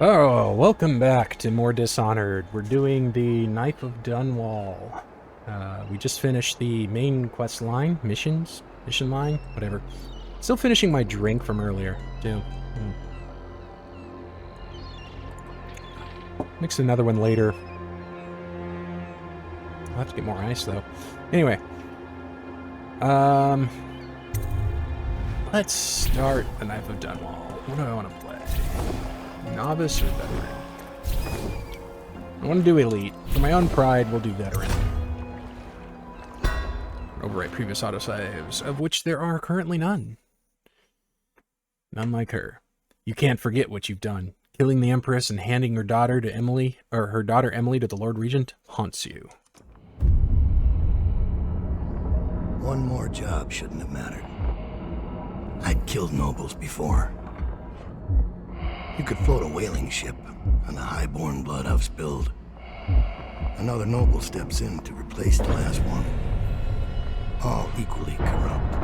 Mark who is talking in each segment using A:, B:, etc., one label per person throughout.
A: Oh, welcome back to more Dishonored. We're doing the Knife of Dunwall. We just finished the main quest line, mission line, whatever. Still finishing my drink from earlier, too. Mix another one later. I'll have to get more ice, though. Anyway. Let's start the Knife of Dunwall. What do I want to play? Novice or veteran? I want to do elite. For my own pride, we'll do veteran. Overwrite previous autosaves, of which there are currently none. None like her. You can't forget what you've done. Killing the Empress and handing her daughter to Emily, or her daughter Emily to the Lord Regent, haunts you.
B: One more job shouldn't have mattered. I'd killed nobles before. You could float a whaling ship on the high-born blood I've spilled. Another noble steps in to replace the last one. All equally corrupt.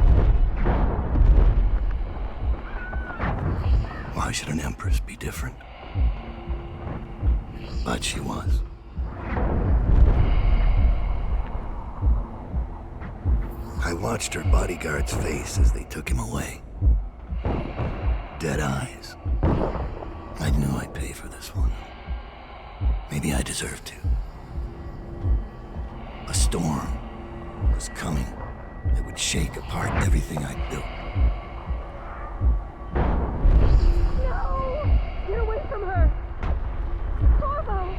B: Why should an empress be different? But she was. I watched her bodyguard's face as they took him away. Dead eyes. I knew I'd pay for this one. Maybe I deserved to. A storm was coming that would shake apart everything I'd built.
C: No! Get away from her! Corvo!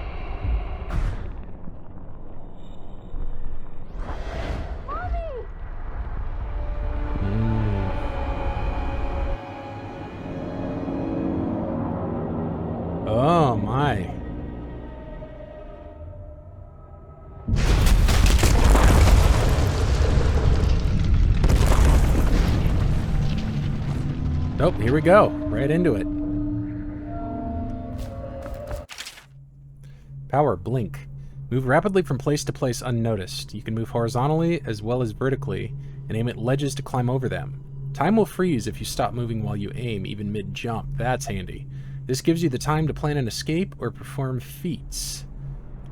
C: Mommy!
A: Oh my. Nope, here we go. Right into it. Power, blink. Move rapidly from place to place unnoticed. You can move horizontally as well as vertically, and aim at ledges to climb over them. Time will freeze if you stop moving while you aim, even mid-jump. That's handy. This gives you the time to plan an escape or perform feats,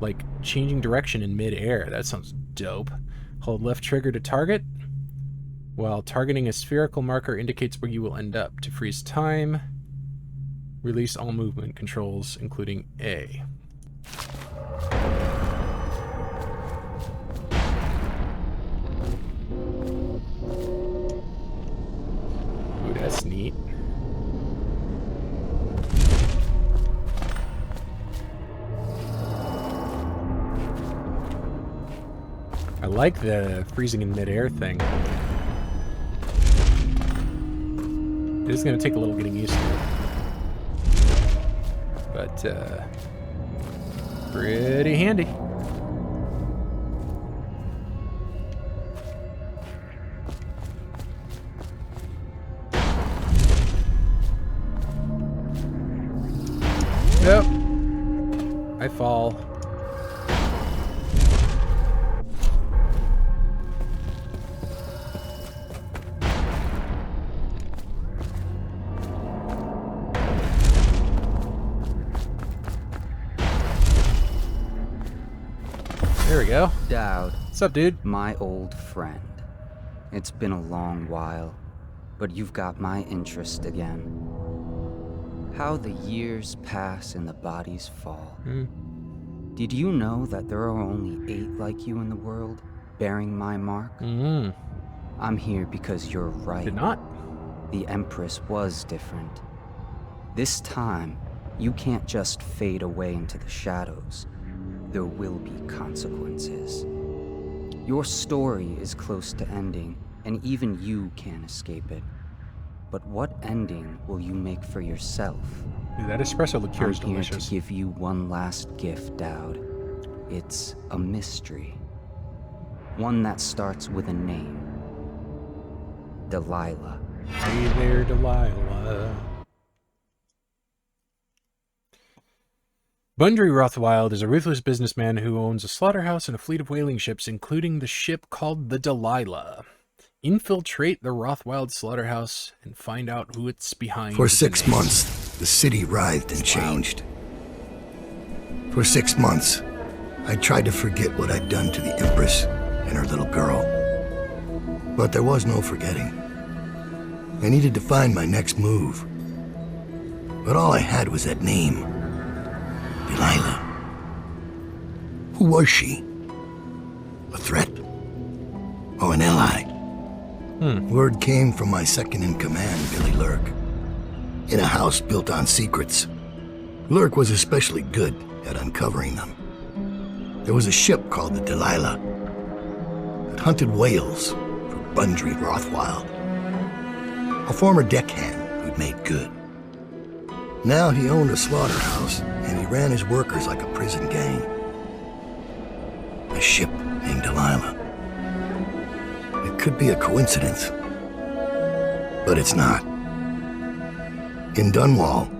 A: like changing direction in mid-air. That sounds dope. Hold left trigger to target, while targeting a spherical marker indicates where you will end up. To freeze time, release all movement controls, including A. Ooh, that's neat. I like the freezing in midair thing. It is going to take a little getting used to. But, pretty handy. Nope. I fall. There we go.
D: Dowd.
A: What's up, dude?
D: My old friend. It's been a long while, but you've got my interest again. How the years pass and the bodies fall. Did you know that there are only 8 like you in the world, bearing my mark? I'm here because you're right.
A: Did not.
D: The Empress was different. This time, you can't just fade away into the shadows. There will be consequences. Your story is close to ending, and even you can't escape it. But what ending will you make for yourself?
A: Dude, that espresso liqueur is
D: I'm here
A: delicious.
D: to give you one last gift, Dowd. It's a mystery. One that starts with a name. Delilah.
A: Hey there, Delilah. Bundry Rothwild is a ruthless businessman who owns a slaughterhouse and a fleet of whaling ships, including the ship called the Delilah. Infiltrate the Rothwild Slaughterhouse and find out who it's behind.
B: For 6 months, the city writhed and changed. For 6 months, I tried to forget what I'd done to the Empress and her little girl. But there was no forgetting. I needed to find my next move. But all I had was that name. Delilah. Who was she? A threat? Or an ally? Word came from my second-in-command, Billy Lurk. In a house built on secrets, Lurk was especially good at uncovering them. There was a ship called the Delilah that hunted whales for Bundry Rothwild, a former deckhand who'd made good. Now he owned a slaughterhouse, and he ran his workers like a prison gang. A ship named Delilah. It could be a coincidence, but it's not. In Dunwall,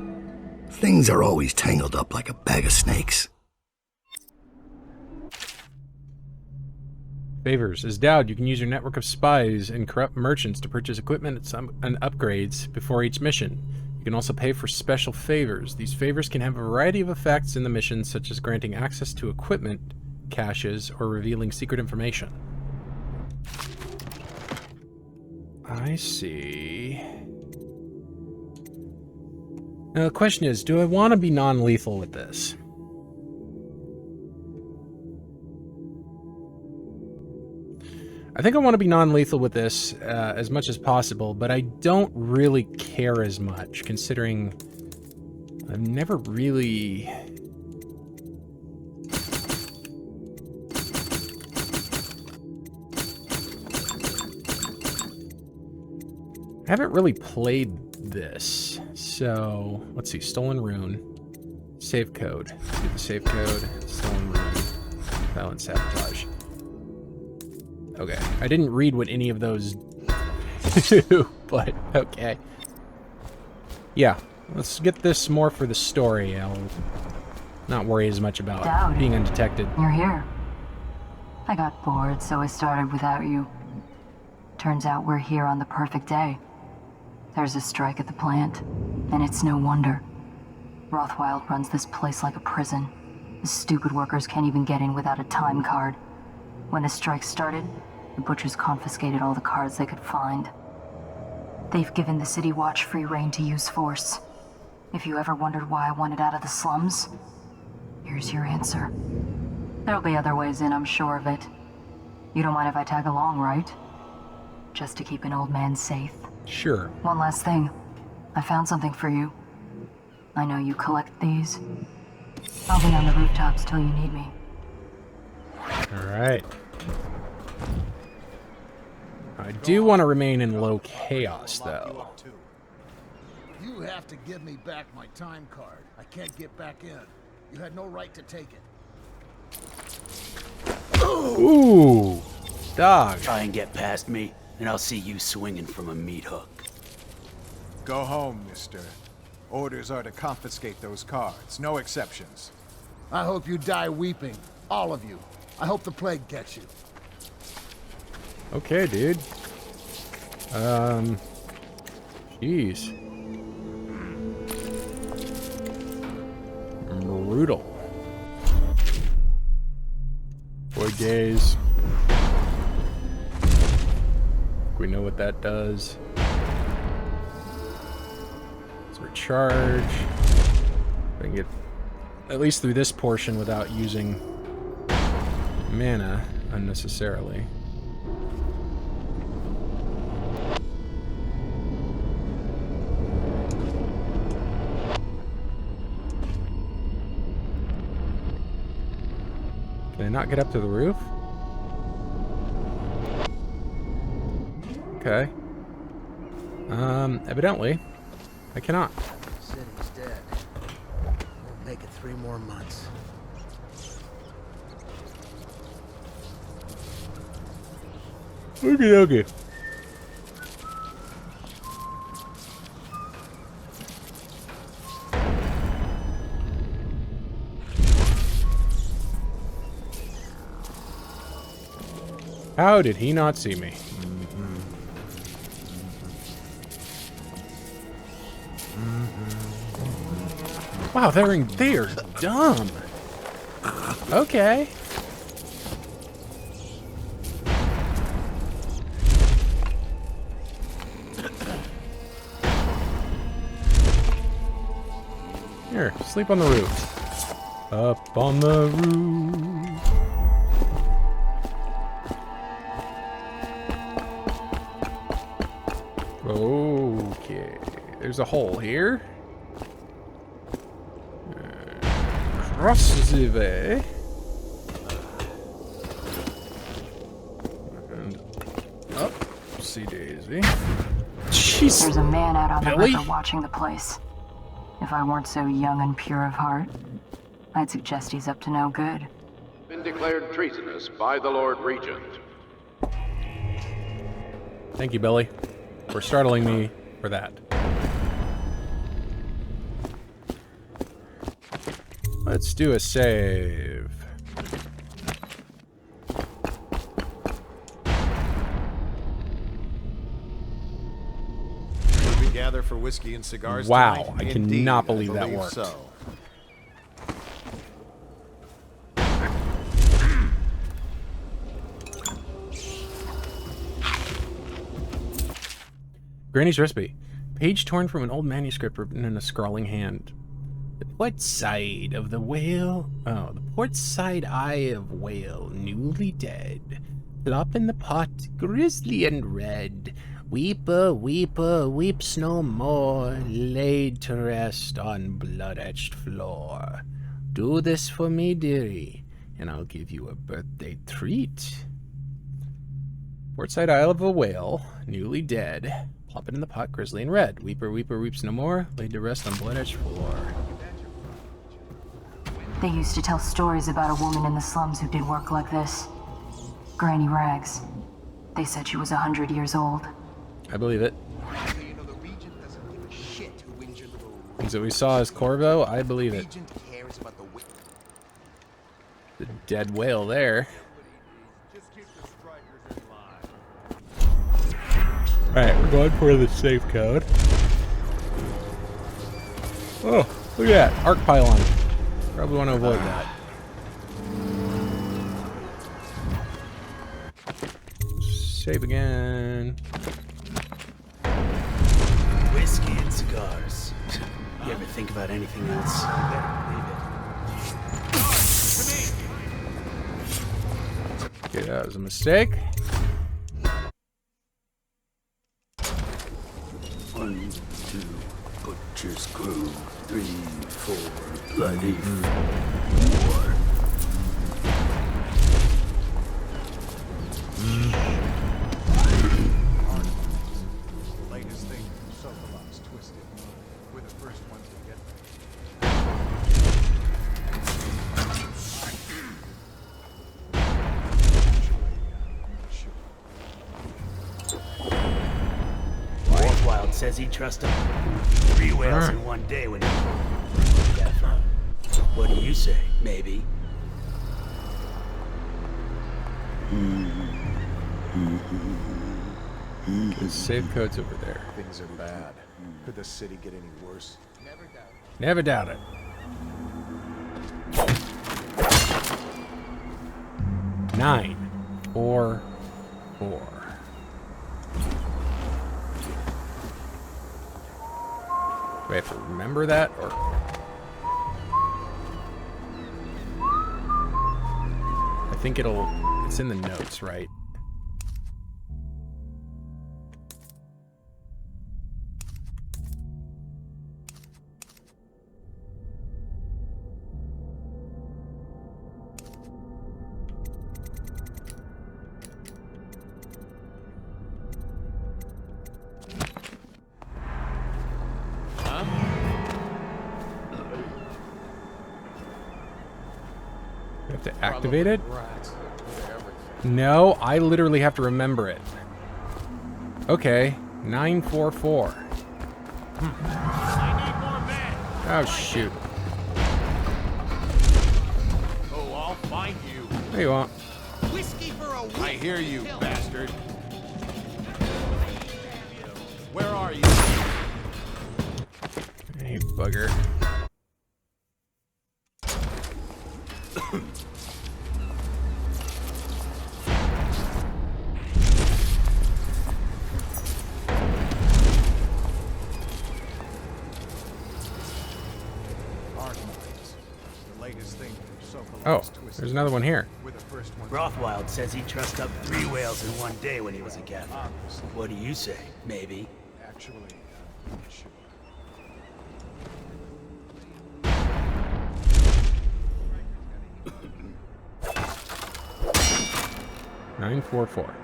B: things are always tangled up like a bag of snakes.
A: Favors. As Dowd, you can use your network of spies and corrupt merchants to purchase equipment and upgrades before each mission. You can also pay for special favors. These favors can have a variety of effects in the mission, such as granting access to equipment, caches, or revealing secret information. I see. Now the question is, do I want to be non-lethal with this? I think I want to be non-lethal with this as much as possible, but I don't really care as much, considering I've never really... I haven't really played this, so let's see. Stolen rune, save code. Do the save code. Stolen rune, violent sabotage. Okay, I didn't read what any of those do, but okay. Yeah, let's get this more for the story. I'll not worry as much about
E: Dowd,
A: being undetected.
E: You're here. I got bored, so I started without you. Turns out we're here on the perfect day. There's a strike at the plant, and it's no wonder. Rothwild runs this place like a prison. The stupid workers can't even get in without a time card. When the strike started, the butchers confiscated all the cards they could find. They've given the City Watch free rein to use force. If you ever wondered why I wanted out of the slums, here's your answer. There'll be other ways in, I'm sure of it. You don't mind if I tag along, right? Just to keep an old man safe.
A: Sure.
E: One last thing. I found something for you. I know you collect these. I'll be on the rooftops till you need me.
A: Alright. I do want to remain in low chaos, though.
F: You have to give me back my time card. I can't get back in. You had no right to take it.
A: Ooh! Dog.
G: Try and get past me, and I'll see you swinging from a meat hook.
H: Go home, mister. Orders are to confiscate those cards. No exceptions.
F: I hope you die weeping. All of you. I hope the plague gets you.
A: Okay, dude. Jeez. Brutal. Boy days. We know what that does. Let's recharge. I can get at least through this portion without using mana unnecessarily. Can I not get up to the roof? Okay. Evidently, I cannot.
F: City's dead. Won't make it 3 more months.
A: Okay, okay. How did he not see me? Wow, they are dumb. Okay. Here, sleep on the roof. Up on the roof. Okay. There's a hole here. Across the way. And up. See Daisy. Jeez.
E: There's a man out on
A: Billy?
E: the river watching the place. If I weren't so young and pure of heart, I'd suggest he's up to no good.
I: Been declared treasonous by the Lord Regent.
A: Thank you, Billy, for startling me for that. Let's do a save.
H: Did we gather for whiskey and cigars
A: Wow,
H: tonight?
A: I
H: Indeed,
A: cannot believe that
H: believe
A: worked.
H: So.
A: Granny's recipe. Page torn from an old manuscript written in a scrawling hand. The port side of the whale. Oh, the port side eye of whale, newly dead. Plop in the pot, grisly and red. Weeper, weeper, weeps no more. Laid to rest on blood-etched floor. Do this for me, dearie, and I'll give you a birthday treat. Portside Isle of a Whale, newly dead. Plop it in the pot, grizzly and red. Weeper, weeper, weeps no more. Laid to rest on blood-edged floor.
E: They used to tell stories about a woman in the slums who did work like this. Granny Rags. They said she was 100 years old.
A: I believe it. Things that we saw as Corvo, I believe it. The dead whale there. Alright, we're going for the safe code. Oh, look at that. Arc pylon. Probably want to avoid that. Save again.
G: Whiskey and cigars. You ever think about anything else?
A: Okay, that was a mistake.
G: 1, 2, butcher's crew. 3, 4, bloody 4.
H: Latest thing from Sokolok's Twisted Mind. We're the first ones to get
G: Rothwild says he'd trust him. 3 whales in one day when he... What do you say? Maybe.
A: The safe code's over there.
H: Things are bad. Could the city get any worse?
A: Never doubt it. Nine, 4, 4. Do I have to remember that, or? I think it's in the notes, right? I have to activate it? No, I literally have to remember it. Okay, 944. Oh, shoot.
H: Oh, I'll find you.
A: What do you want?
F: Whiskey for a week.
H: I hear you, bastard. Where are you?
A: Hey, bugger.
H: arc mines. The latest thing from
A: Oh,
H: Sokolow's twisted.
A: there's another one here.
H: We're the first ones.
G: Rothwild says he trussed up 3 whales in one day when he was a gaffer. What do you say? Maybe?
H: Actually, I'm not sure.
A: 944.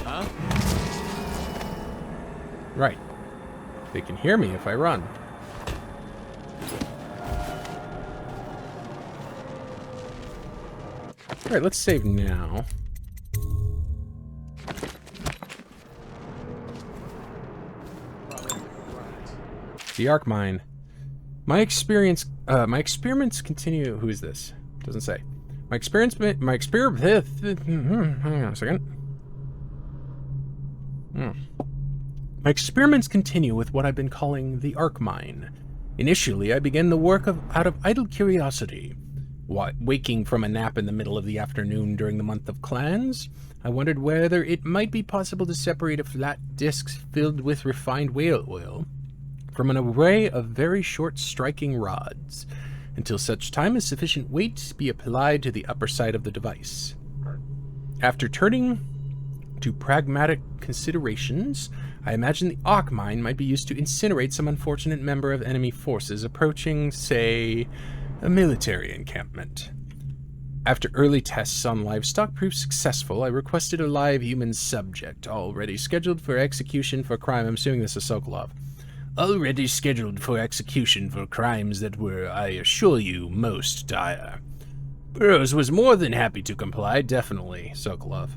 H: Huh?
A: Right. They can hear me if I run. Alright, let's save now. The arc mine. My experiments continue. Who is this? Doesn't say. My experiment. Hang on a second. My experiments continue with what I've been calling the arc mine. Initially, I began the work out of idle curiosity. Waking from a nap in the middle of the afternoon during the month of clans, I wondered whether it might be possible to separate a flat disc filled with refined whale oil from an array of very short striking rods, until such time as sufficient weight be applied to the upper side of the device. After turning to pragmatic considerations, I imagined the arc mine might be used to incinerate some unfortunate member of enemy forces approaching, say, a military encampment. After early tests on livestock proved successful, I requested a live human subject, already scheduled for execution for crime. I'm assuming this is Sokolov. Already scheduled for execution for crimes that were, I assure you, most dire. Burroughs was more than happy to comply, definitely, Sokolov.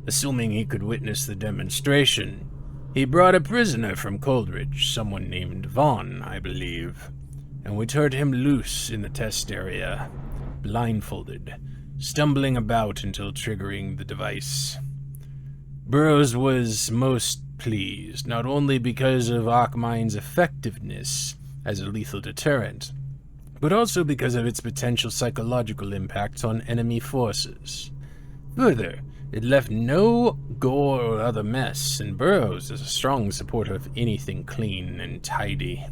A: Assuming he could witness the demonstration, he brought a prisoner from Coldridge, someone named Vaughn, I believe, and we turned him loose in the test area, blindfolded, stumbling about until triggering the device. Burroughs was most pleased, not only because of Arcmine's effectiveness as a lethal deterrent, but also because of its potential psychological impact on enemy forces. Further, it left no gore or other mess, and Burroughs is a strong supporter of anything clean and tidy.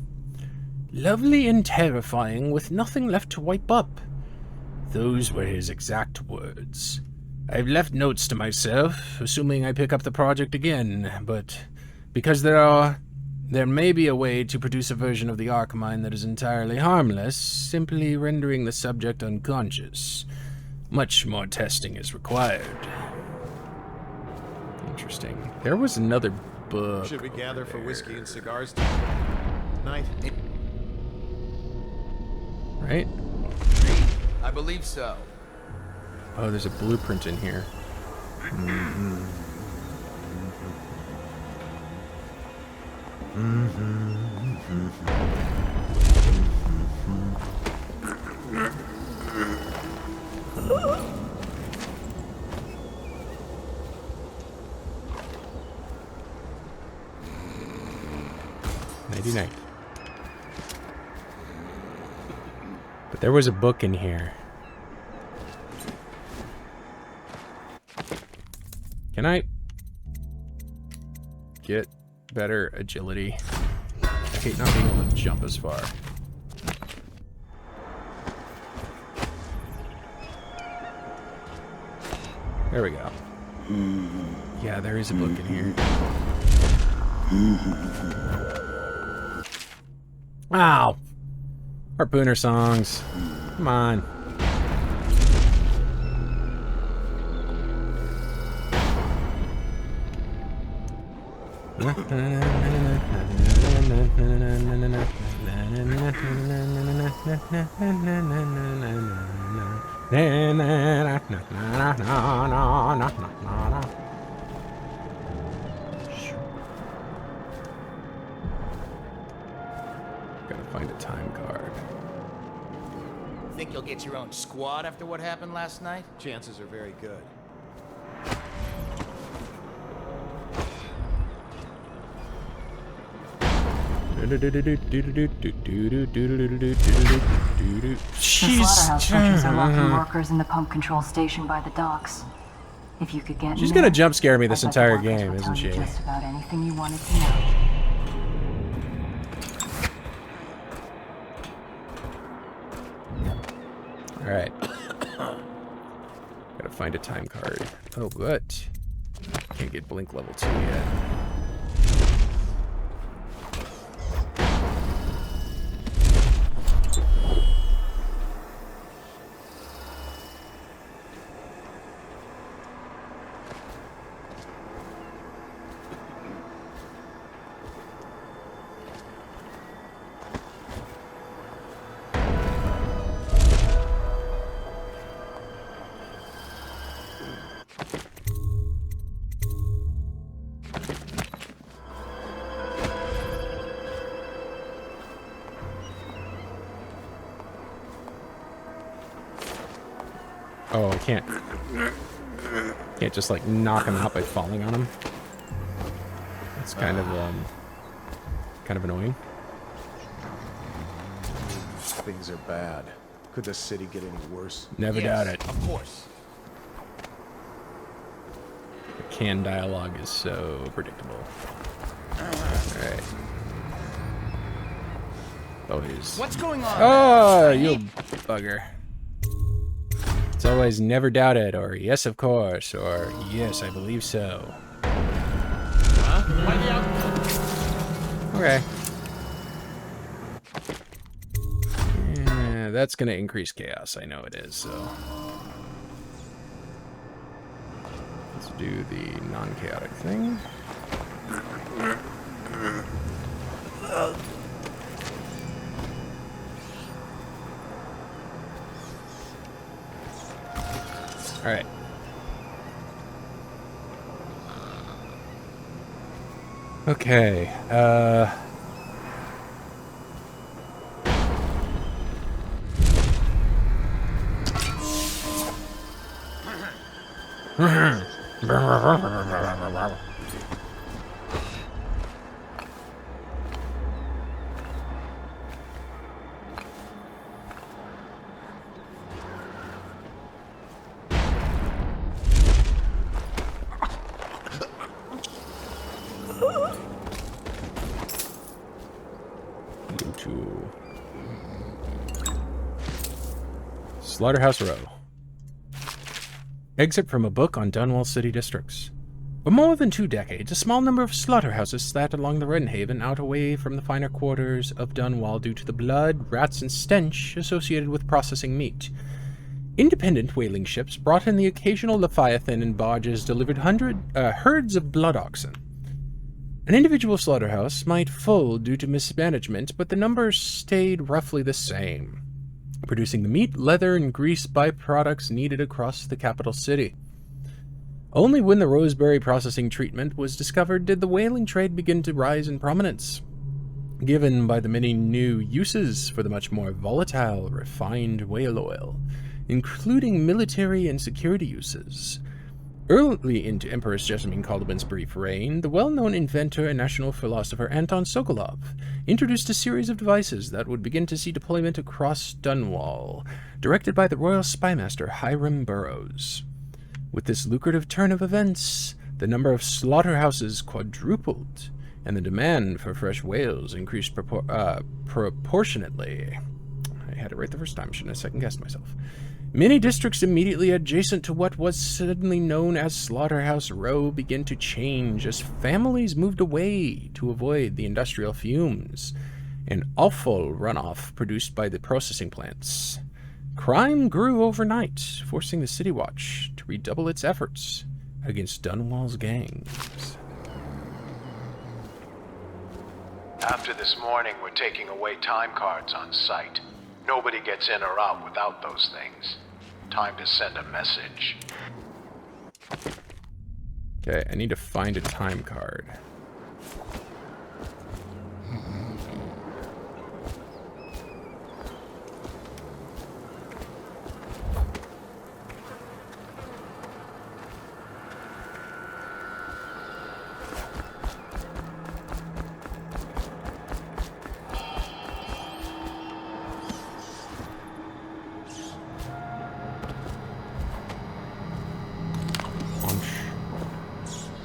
A: Lovely and terrifying, with nothing left to wipe up. Those were his exact words. I've left notes to myself, assuming I pick up the project again, but because there may be a way to produce a version of the arc mine that is entirely harmless, simply rendering the subject unconscious. Much more testing is required. Interesting. There was another book.
J: Should we gather for whiskey and cigars tonight?
A: Right?
J: I believe so.
A: Oh, there's a blueprint in here. Nighty-night. But there was a book in here. Can I get better agility? I hate not being able to jump as far. There we go. Yeah, there is a book in here. Ow! Harpooner songs. Come on. Gotta find a time card.
J: Think you'll get your own squad after what happened last night? Chances are very good.
E: The slaughterhouse hunters are locking workers in the pump control station by the docks. If you could get
A: She's
E: in
A: gonna
E: there,
A: jump scare me this
E: I bet the
A: entire
E: workers
A: game,
E: will
A: isn't
E: tell you
A: she?
E: Just about anything you wanted to know.
A: Alright. Gotta find a time card. Oh, but can't get blink level 2 yet. Oh, I can't just like knock him out by falling on him. That's kind of annoying.
H: Things are bad. Could the city get any worse?
A: Never doubt it.
J: Of course.
A: The canned dialogue is so predictable. Alright. Always.
J: What's going on?
A: Oh, you bugger. It's always never doubted, or yes, of course, or yes, I believe so.
J: Huh?
A: Okay. Yeah, that's gonna increase chaos. I know it is, so. Let's do the non-chaotic thing. Alright. Okay, Slaughterhouse Row. Excerpt from a book on Dunwall city districts. For more than 2 decades, a small number of slaughterhouses sat along the Redhaven out away from the finer quarters of Dunwall due to the blood, rats, and stench associated with processing meat. Independent whaling ships brought in the occasional Leviathan and barges delivered herds of blood oxen. An individual slaughterhouse might fold due to mismanagement, but the numbers stayed roughly the same, producing the meat, leather, and grease byproducts needed across the capital city. Only when the Roseberry processing treatment was discovered did the whaling trade begin to rise in prominence, given by the many new uses for the much more volatile, refined whale oil, including military and security uses. Early into Empress Jessamine Kolobin's brief reign, the well-known inventor and national philosopher Anton Sokolov introduced a series of devices that would begin to see deployment across Dunwall, directed by the Royal Spymaster Hiram Burrows. With this lucrative turn of events, the number of slaughterhouses quadrupled, and the demand for fresh whales increased proportionately. I had it right the first time, shouldn't have second-guessed myself. Many districts immediately adjacent to what was suddenly known as Slaughterhouse Row began to change as families moved away to avoid the industrial fumes and awful runoff produced by the processing plants. Crime grew overnight, forcing the City Watch to redouble its efforts against Dunwall's gangs.
K: After this morning, we're taking away time cards on site. Nobody gets in or out without those things. Time to send a message.
A: Okay, I need to find a time card.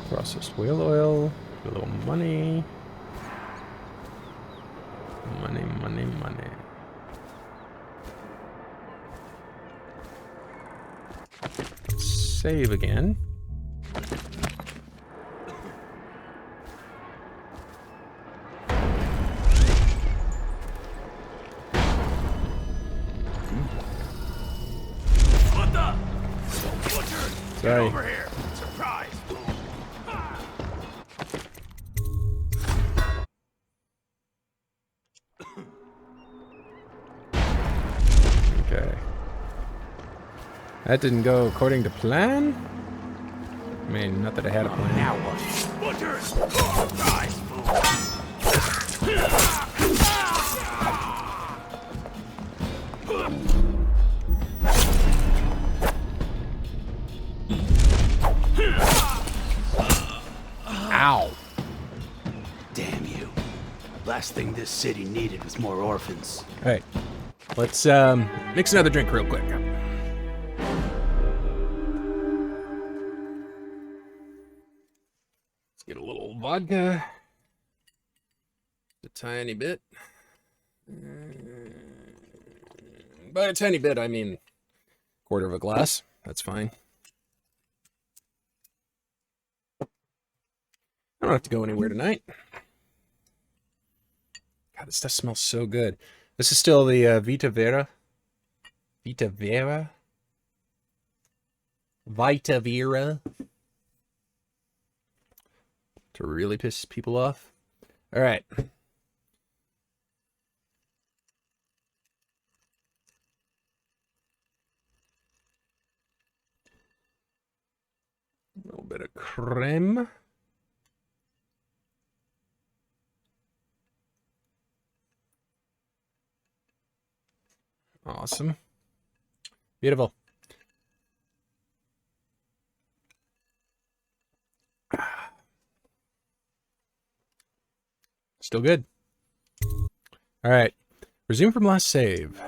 A: Processed whale oil, a little money. Money. save again.
G: What the? Butcher! Get
A: Sorry.
G: over here! Surprise!
A: Okay. That didn't go according to plan? I mean, not that I had a plan.
G: Now what? Butcher! Surprise!
A: Ow!
G: Damn you. Last thing this city needed was more orphans.
A: Alright. Let's mix another drink real quick. Let's get a little vodka. A tiny bit. By a tiny bit, I mean quarter of a glass. That's fine. I don't have to go anywhere tonight. God, this stuff smells so good. This is still the Vita Vera. Vita Vera? Vita Vera. To really piss people off. All right. A little bit of creme. Awesome. Beautiful. Still good. All right. Resume from last save.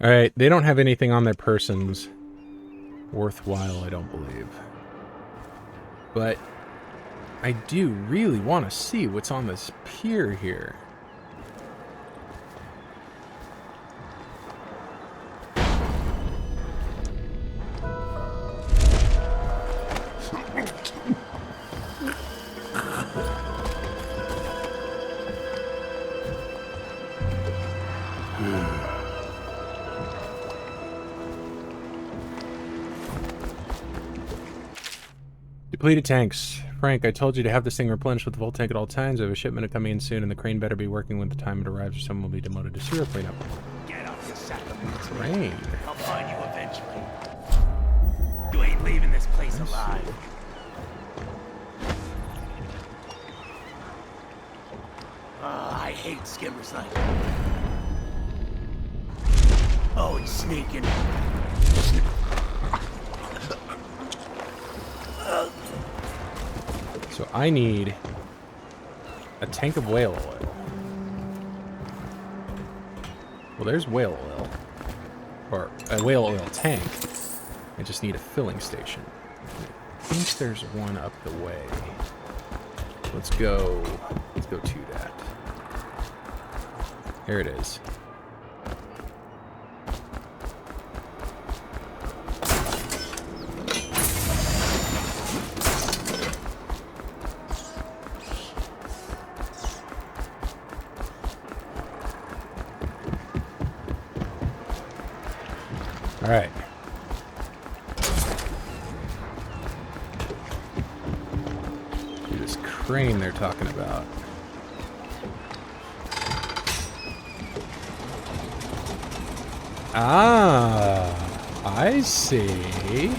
A: Alright, they don't have anything on their persons worthwhile, I don't believe. But I do really want to see what's on this pier here. Depleted tanks. Frank, I told you to have this thing replenished with the full tank at all times. I have a shipment coming in soon, and the crane better be working when the time it arrives, or someone will be demoted to sewer cleanup.
G: Get off the sack of meat.
A: Crane.
G: I'll find you eventually. You ain't leaving this place alive. I hate skimmers like that. Oh, he's sneaking.
A: So I need a tank of whale oil. Well, there's whale oil. Or a whale oil tank. I just need a filling station. I think there's one up the way. Let's go to that. There it is. All right. See this crane they're talking about. Ah, I see.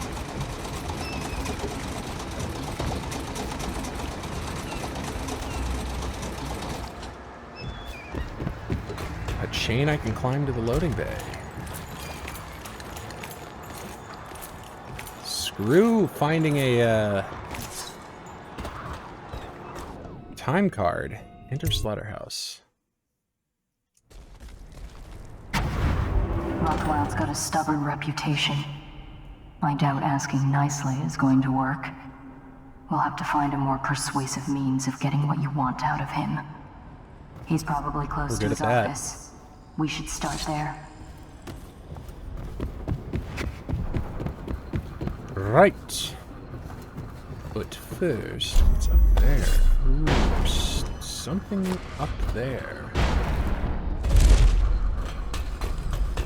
A: A chain I can climb to the loading bay. Screw finding a time card. Enter Slaughterhouse.
E: Rothwild's got a stubborn reputation. I doubt asking nicely is going to work. We'll have to find a more persuasive means of getting what you want out of him. He's probably close to his office. We should start there.
A: Right. But first, what's up there? Ooh, something up there.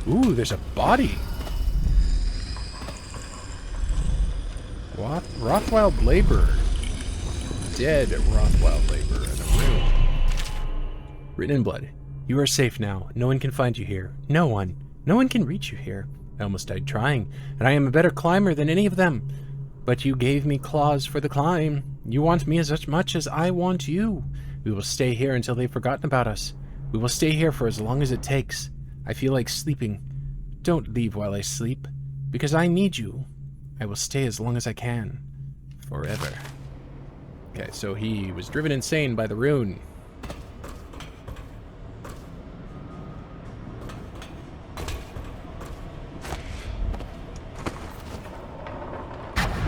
A: Ooh, there's a body. Rothwild laborer. Dead Rothwild laborer in a room. Written in blood. You are safe now. No one can find you here. No one. No one can reach you here. I almost died trying, and I am a better climber than any of them. But you gave me claws for the climb. You want me as much as I want you. We will stay here until they've forgotten about us. We will stay here for as long as it takes. I feel like sleeping. Don't leave while I sleep, because I need you. I will stay as long as I can. Forever. Okay, so he was driven insane by the rune.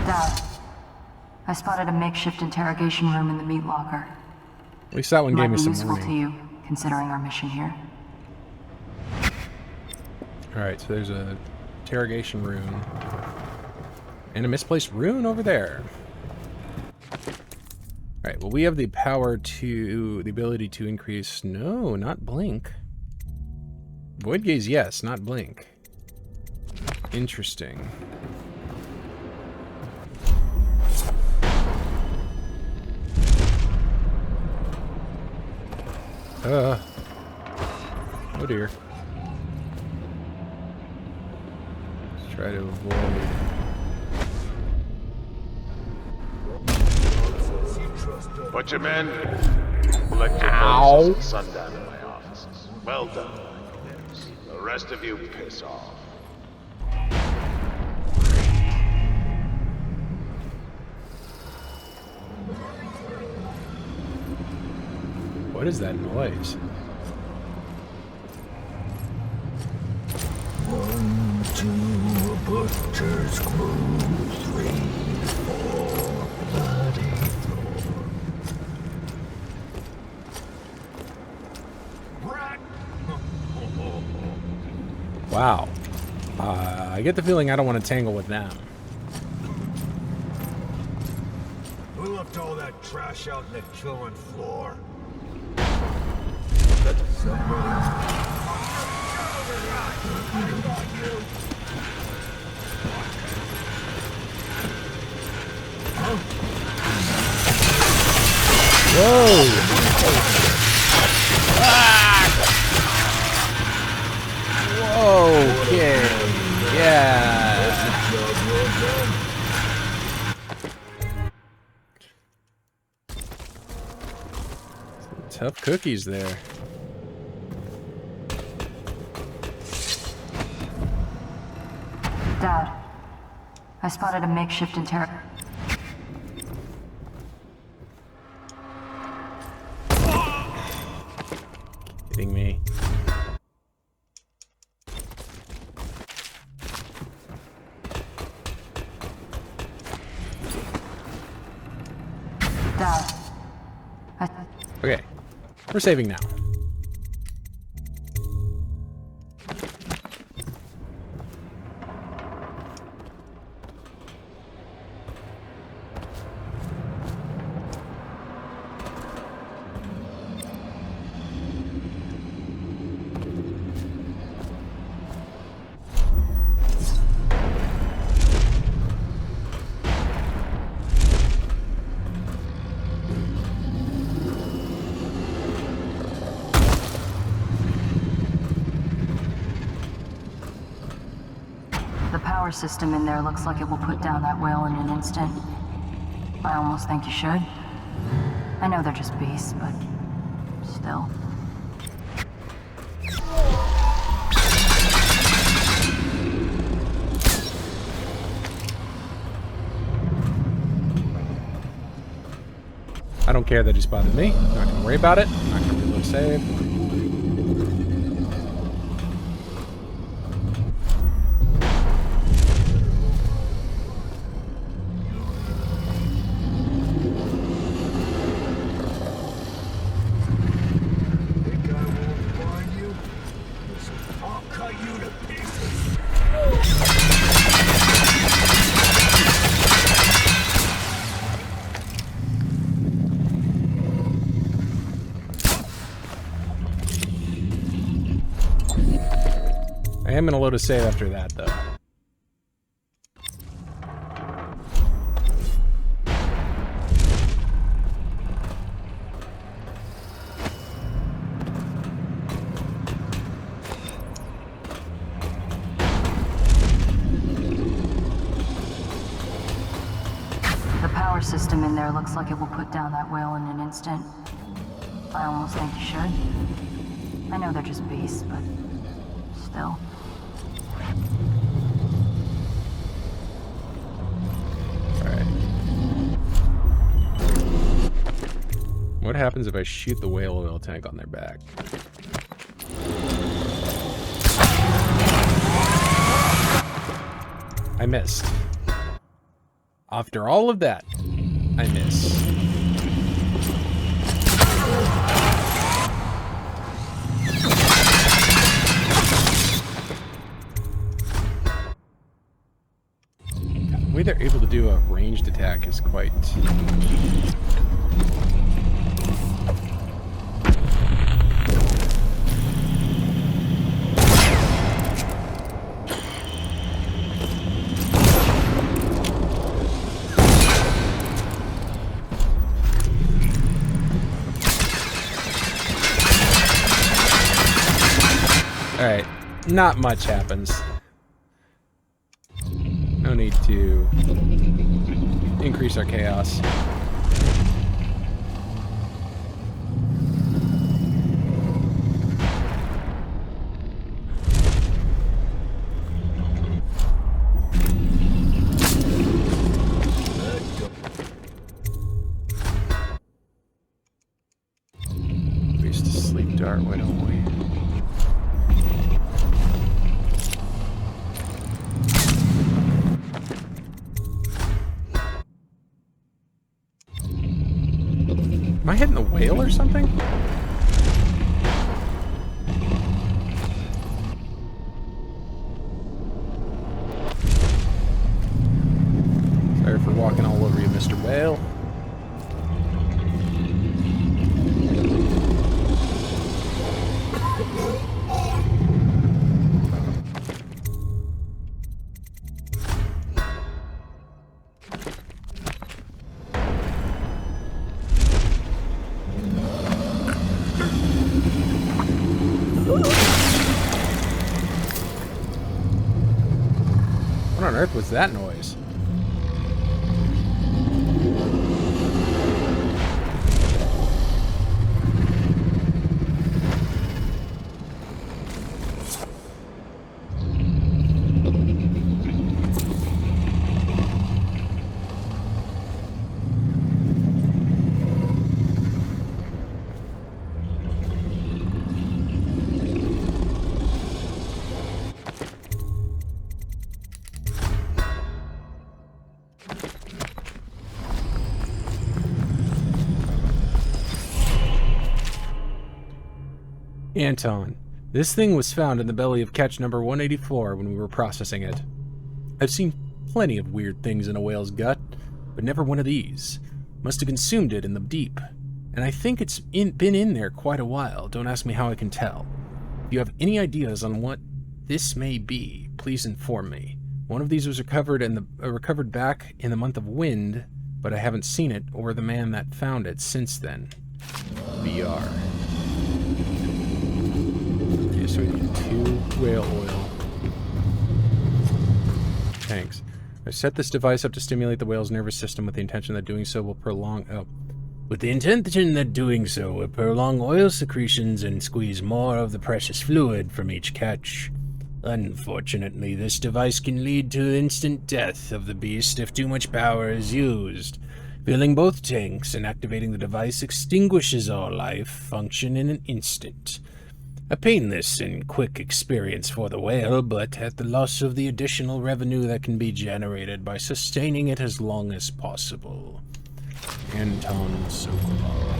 E: Dad, I spotted a makeshift interrogation room in the meat locker.
A: At least that one gave me some
E: useful
A: warning.
E: to you, considering our mission here.
A: Alright, so there's a interrogation room. And a misplaced rune over there. Alright, well we have the ability to increase... No, not blink. Void gaze, yes, not blink. Interesting. Oh dear. Let's try to avoid.
K: Butchermen, collect your bonuses at sundown in my offices. Well done. The rest of you piss off.
A: What is that noise?
B: 1, 2, a butcher's crew, 3, 4, bloody
A: Wow. I get the feeling I don't want to tangle with them.
L: Who left all that trash out in the killing floor?
A: Whoa! Whoa! Okay. Yeah. Some tough cookies there.
E: Dad, I spotted a makeshift
A: Kidding me.
E: Dad,
A: Okay, we're saving now.
E: power system in there looks like it will put down that whale in an instant. I almost think you should. I know they're just beasts, but still.
A: I don't care that he spotted me. I'm not gonna worry about it. I'm not gonna reload save. am going to load a save after that, though.
E: The power system in there looks like it will put down that whale in an instant. I almost think you should. I know they're just beasts, but still.
A: Alright. What happens if I shoot the whale oil tank on their back? I missed. After all of that, I miss. The way they're able to do a ranged attack is quite... Alright, not much happens. No need to increase our chaos. We used to sleep dart, why don't we? Am I hitting the whale or something? Sorry for walking all over you, Mr. Whale. What on earth was that noise? Anton, this thing was found in the belly of catch number 184 when we were processing it. I've seen plenty of weird things in a whale's gut, but never one of these. Must have consumed it in the deep. And I think it's been in there quite a while. Don't ask me how I can tell. If you have any ideas on what this may be, please inform me. One of these was recovered back in the month of Wind, but I haven't seen it or the man that found it since then. VR. Okay, so we need 2 whale oil tanks. I set this device up to stimulate the whale's nervous system with the intention that doing so will prolong... With the intention that doing so will prolong oil secretions and squeeze more of the precious fluid from each catch. Unfortunately, this device can lead to instant death of the beast if too much power is used. Filling both tanks and activating the device extinguishes all life function in an instant. A painless and quick experience for the whale, but at the loss of the additional revenue that can be generated by sustaining it as long as possible. Anton Sokolov.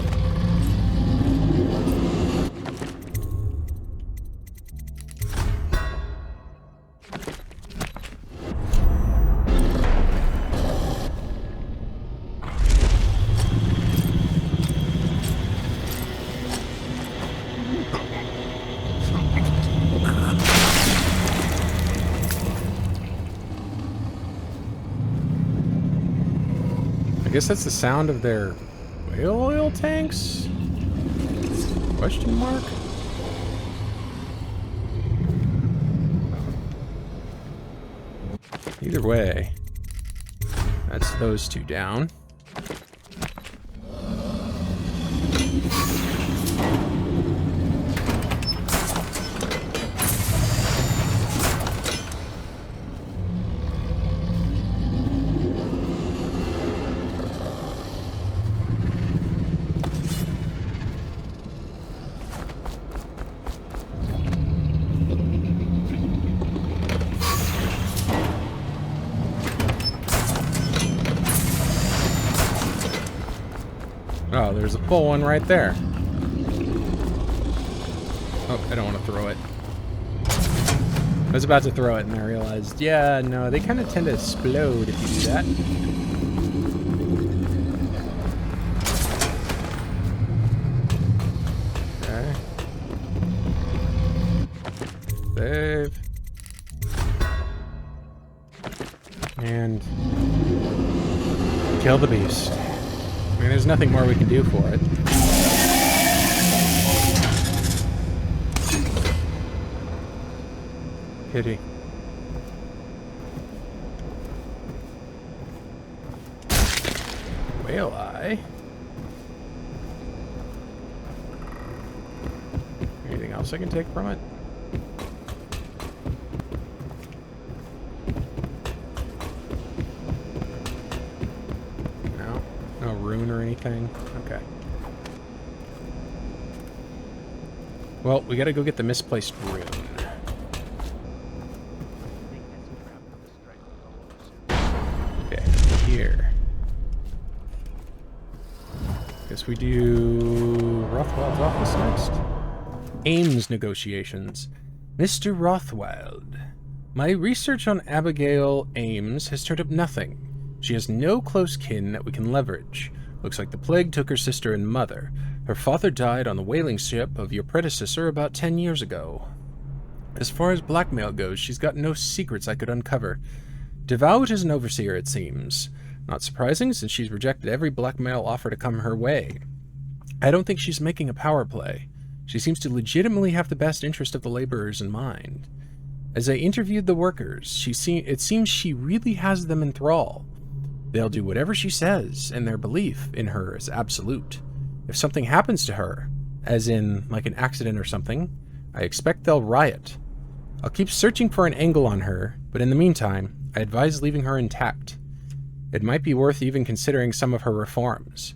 A: I guess that's the sound of their whale oil tanks? Question mark? Either way, that's those two down. Oh, there's a full one right there. Oh, I don't want to throw it. I was about to throw it and I realized, yeah, no, they kind of tend to explode if you do that. Okay. Save. And kill the beast. I mean, there's nothing more we can do for it. Pity. Whale eye. Anything else I can take from it? No? No rune or anything? Okay. Well, we gotta go get the misplaced rune. Okay, here. Guess we do Rothwild's office next. Ames negotiations. Mr. Rothwild, my research on Abigail Ames has turned up nothing. She has no close kin that we can leverage. Looks like the plague took her sister and mother. Her father died on the whaling ship of your predecessor about 10 years ago. As far as blackmail goes, she's got no secrets I could uncover. Devout as an overseer, it seems. Not surprising, since she's rejected every blackmail offer to come her way. I don't think she's making a power play. She seems to legitimately have the best interest of the laborers in mind. As I interviewed the workers, it seems she really has them in thrall. They'll do whatever she says, and their belief in her is absolute. If something happens to her, as in, like an accident or something, I expect they'll riot. I'll keep searching for an angle on her, but in the meantime, I advise leaving her intact. It might be worth even considering some of her reforms.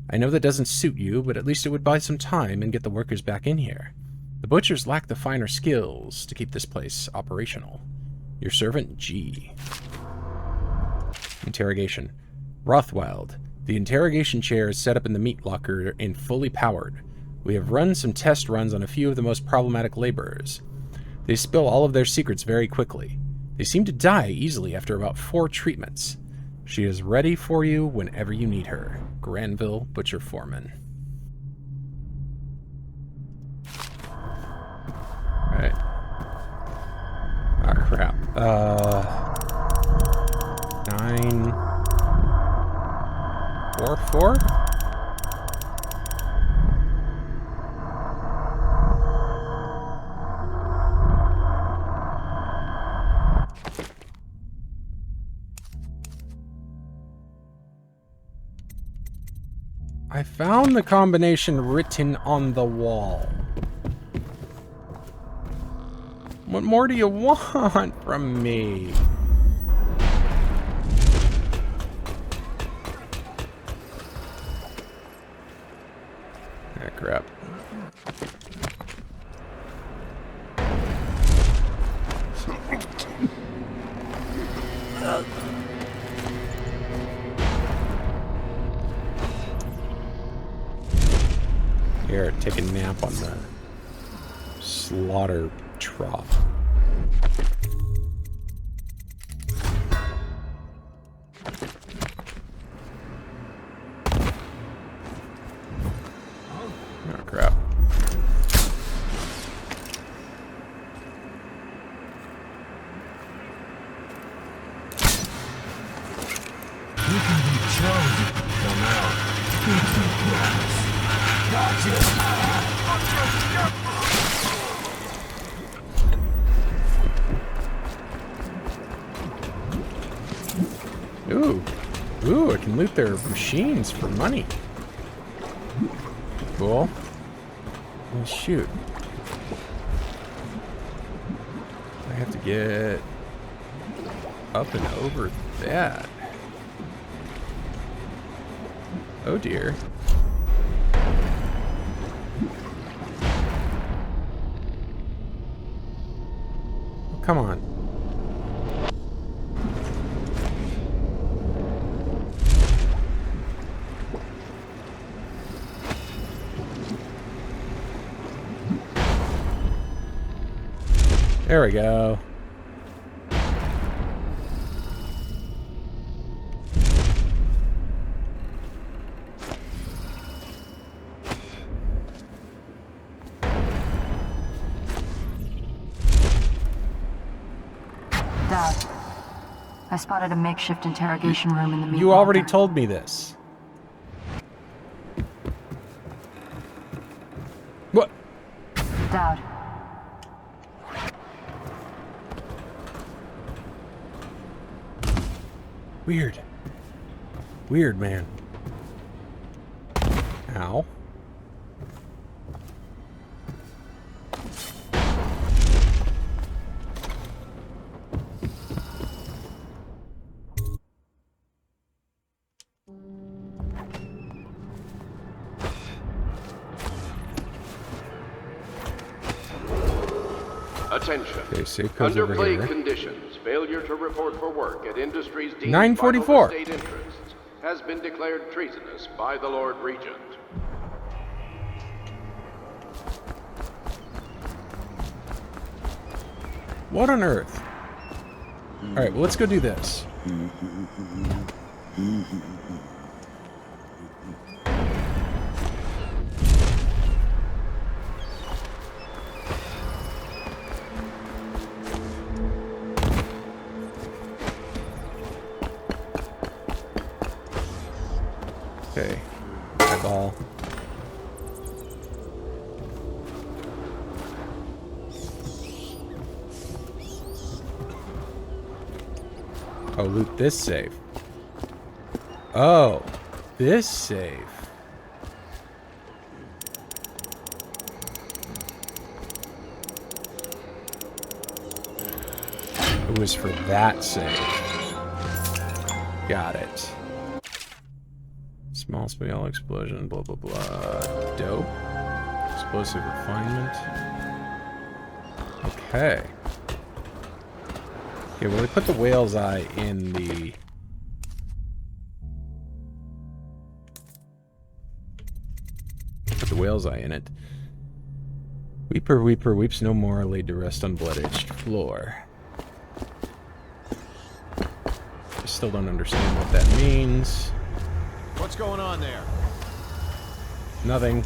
A: I know that doesn't suit you, but at least it would buy some time and get the workers back in here. The butchers lack the finer skills to keep this place operational. Your servant, G. Interrogation. Rothwild. The interrogation chair is set up in the meat locker and fully powered. We have run some test runs on a few of the most problematic laborers. They spill all of their secrets very quickly. They seem to die easily after about 4 treatments. She is ready for you whenever you need her. Granville Butcher Foreman. Alright. Ah, crap. 944? I found the combination written on the wall. What more do you want from me? Ah, crap. Here, take a nap on the slaughter trough. Oh, crap.
L: You can be
A: Don't know. Ooh. Ooh, I can loot their machines for money. Cool. Oh, shoot. I have to get up and over that. Oh, dear. Oh, come on. There we go.
E: Dad, I spotted a makeshift interrogation room in the meat
A: You already
E: locker.
A: told me this. What?
E: Dad.
A: Weird. Weird, man. Ow.
K: Attention.
A: Okay, safe code's
K: Under
A: over
K: plague
A: here.
K: conditions, failure to report for work at industries deemed
A: 944.
K: vital to state interests has been declared treasonous by the Lord Regent.
A: What on earth? Alright, well, let's go do this. Okay. Eyeball. Oh, loot this safe. Oh, this safe. It was for that safe. Got it. Small scale explosion, blah, blah, blah. Dope. Explosive refinement. Okay. Okay, well, they put the whale's eye in the... Put the whale's eye in it. Weeper, weeper, weeps no more, laid to rest on blood-edged floor. I still don't understand what that means.
F: What's going on there?
A: Nothing.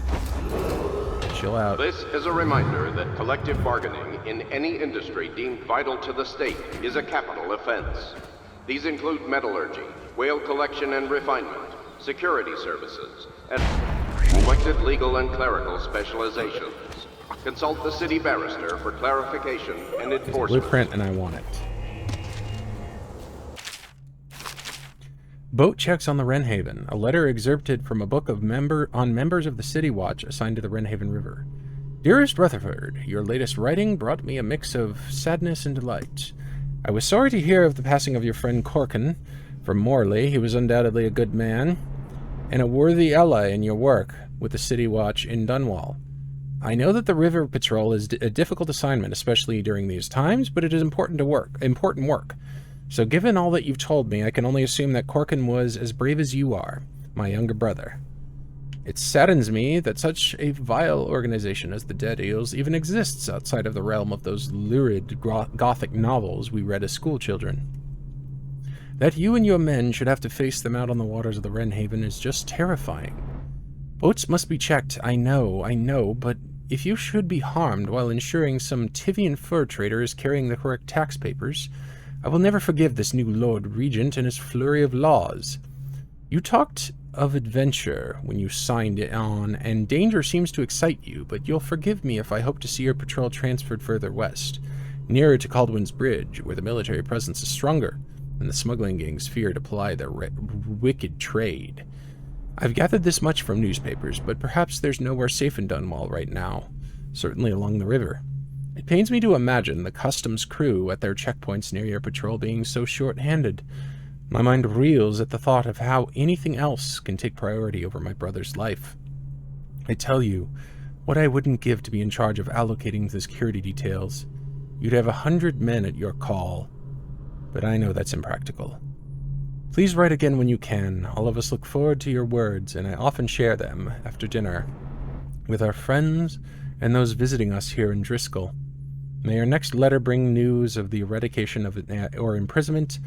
A: Chill out.
K: This is a reminder that collective bargaining in any industry deemed vital to the state is a capital offense. These include metallurgy, whale collection and refinement, security services, and selected legal and clerical specializations. Consult the city barrister for clarification and
A: It's a
K: enforcement.
A: blueprint, and I want it. Boat checks on the Wrenhaven. A letter excerpted from a book of members of the City Watch assigned to the Wrenhaven River. Dearest Rutherford, your latest writing brought me a mix of sadness and delight. I was sorry to hear of the passing of your friend Corkin. From Morley, he was undoubtedly a good man, and a worthy ally in your work with the City Watch in Dunwall. I know that the River Patrol is a difficult assignment, especially during these times, but it is important work. So given all that you've told me, I can only assume that Corkin was as brave as you are, my younger brother. It saddens me that such a vile organization as the Dead Eels even exists outside of the realm of those lurid gothic novels we read as schoolchildren. That you and your men should have to face them out on the waters of the Wrenhaven is just terrifying. Boats must be checked, I know, but if you should be harmed while ensuring some Tivian fur trader is carrying the correct tax papers, I will never forgive this new Lord Regent and his flurry of laws. You talked of adventure when you signed it on, and danger seems to excite you, but you'll forgive me if I hope to see your patrol transferred further west, nearer to Caldwin's Bridge, where the military presence is stronger, and the smuggling gangs fear to ply their wicked trade. I've gathered this much from newspapers, but perhaps there's nowhere safe in Dunwall right now, certainly along the river. It pains me to imagine the customs crew at their checkpoints near your patrol being so short-handed. My mind reels at the thought of how anything else can take priority over my brother's life. I tell you, what I wouldn't give to be in charge of allocating the security details. You'd have 100 men at your call, but I know that's impractical. Please write again when you can. All of us look forward to your words, and I often share them after dinner with our friends and those visiting us here in Driscoll. May your next letter bring news of the eradication of or imprisonment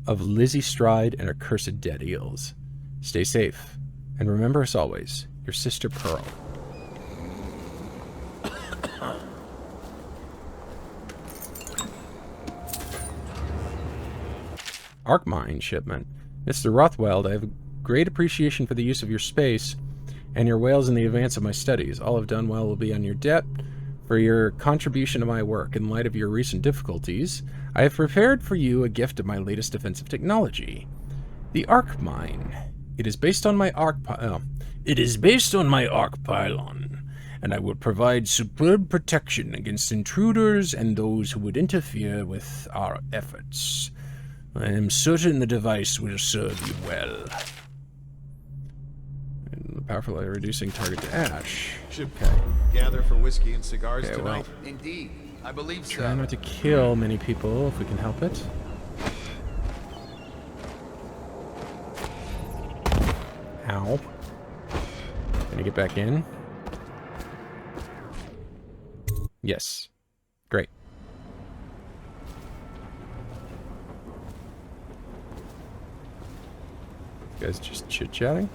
A: of Lizzie Stride and her cursed dead eels. Stay safe, and remember us always, your sister Pearl. Arc mine shipment. Mr. Rothwild, I have a great appreciation for the use of your space and your whales in the advance of my studies. All of Dunwall will be on your debt for your contribution to my work. In light of your recent difficulties, I have prepared for you a gift of my latest defensive technology, the arc mine. It is based on my arc pylon, and I will provide superb protection against intruders and those who would interfere with our efforts. I am certain the device will serve you well. And powerful at reducing target to ash.
F: Should gather for whiskey and cigars
A: Okay,
F: tonight.
A: well,
J: Indeed, I believe so.
A: try not to kill many people if we can help it. Ow. Can I get back in? Yes. Great. You guys just chit-chatting?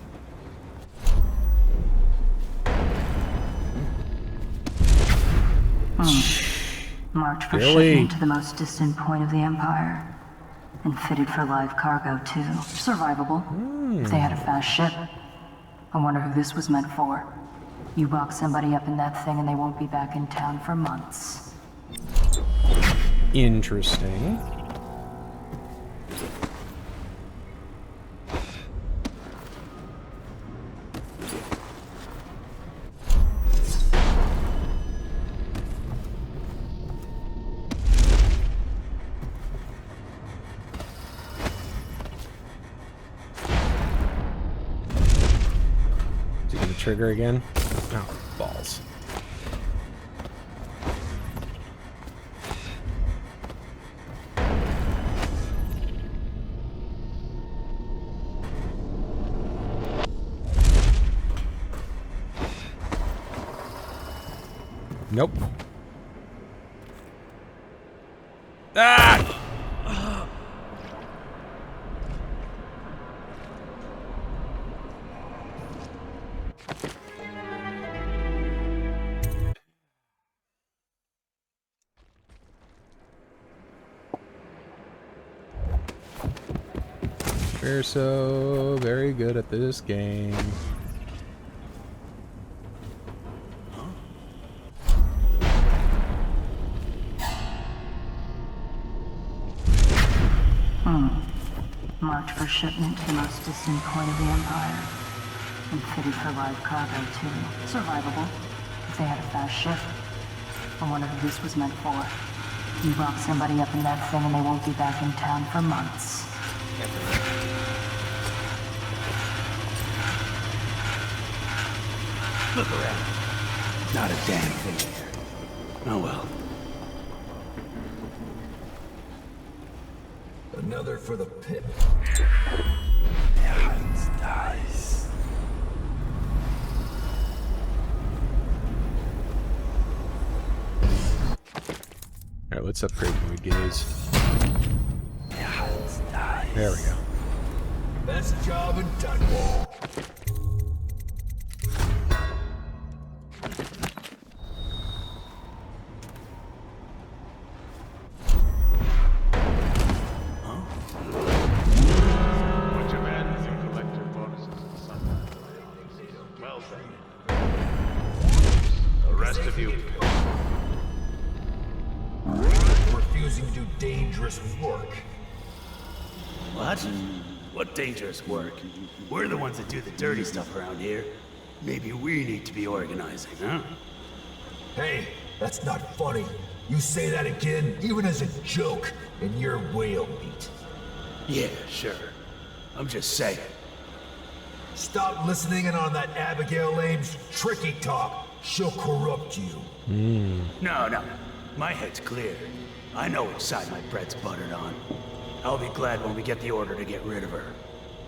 E: Marked for
A: Billy.
E: shipment to the most distant point of the Empire. And fitted for live cargo, too. Survivable. If they had a fast ship. I wonder who this was meant for. You box somebody up in that thing and they won't be back in town for months.
A: Interesting. Is he gonna trigger again? Oh, balls. Nope. Ah! We're so very good at this game.
E: Marked for shipment to the most distant point of the Empire. And fitted for live cargo, too. Survivable. If they had a fast ship. I wonder who this was meant for. You box somebody up in that thing and they won't be back in town for months.
G: Look around. Not a damn thing here. Oh well.
L: Another for the pit.
G: Yeah, it's nice.
A: Alright, let's upgrade my gaze.
G: Yeah, it's nice.
A: There we go.
L: Best job in Dunwall.
I: What demands the collective bargain?
L: dangerous work.
G: What? What dangerous work? We're the ones that do the dirty stuff around here. Maybe we need to be organizing, huh?
L: Hey, that's not funny. You say that again, even as a joke, and you're whale meat.
G: Yeah, sure. I'm just saying.
L: Stop listening in on that Abigail Ames tricky talk. She'll corrupt you.
G: No. My head's clear. I know which side my bread's buttered on. I'll be glad when we get the order to get rid of her.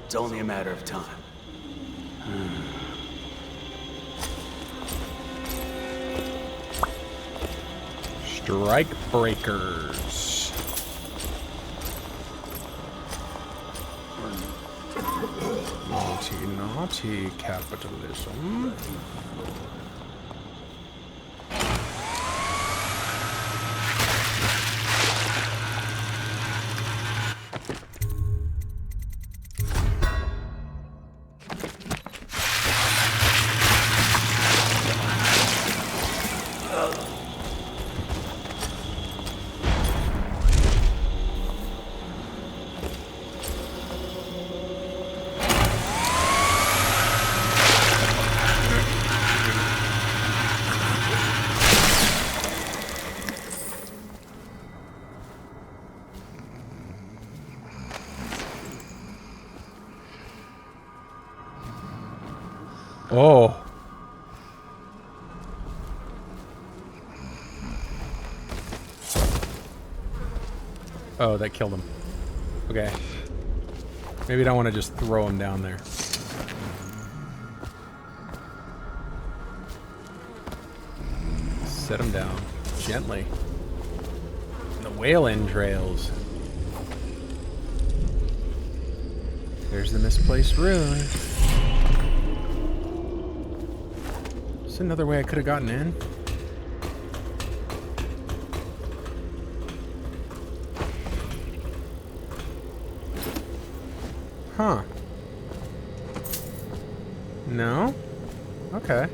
G: It's only a matter of time.
A: Strike breakers. Naughty capitalism. Oh. Oh, that killed him. Okay. Maybe I don't want to just throw him down there. Set him down. Gently. The whale entrails. There's the misplaced rune. Is another way I could have gotten in? Huh. No? Okay.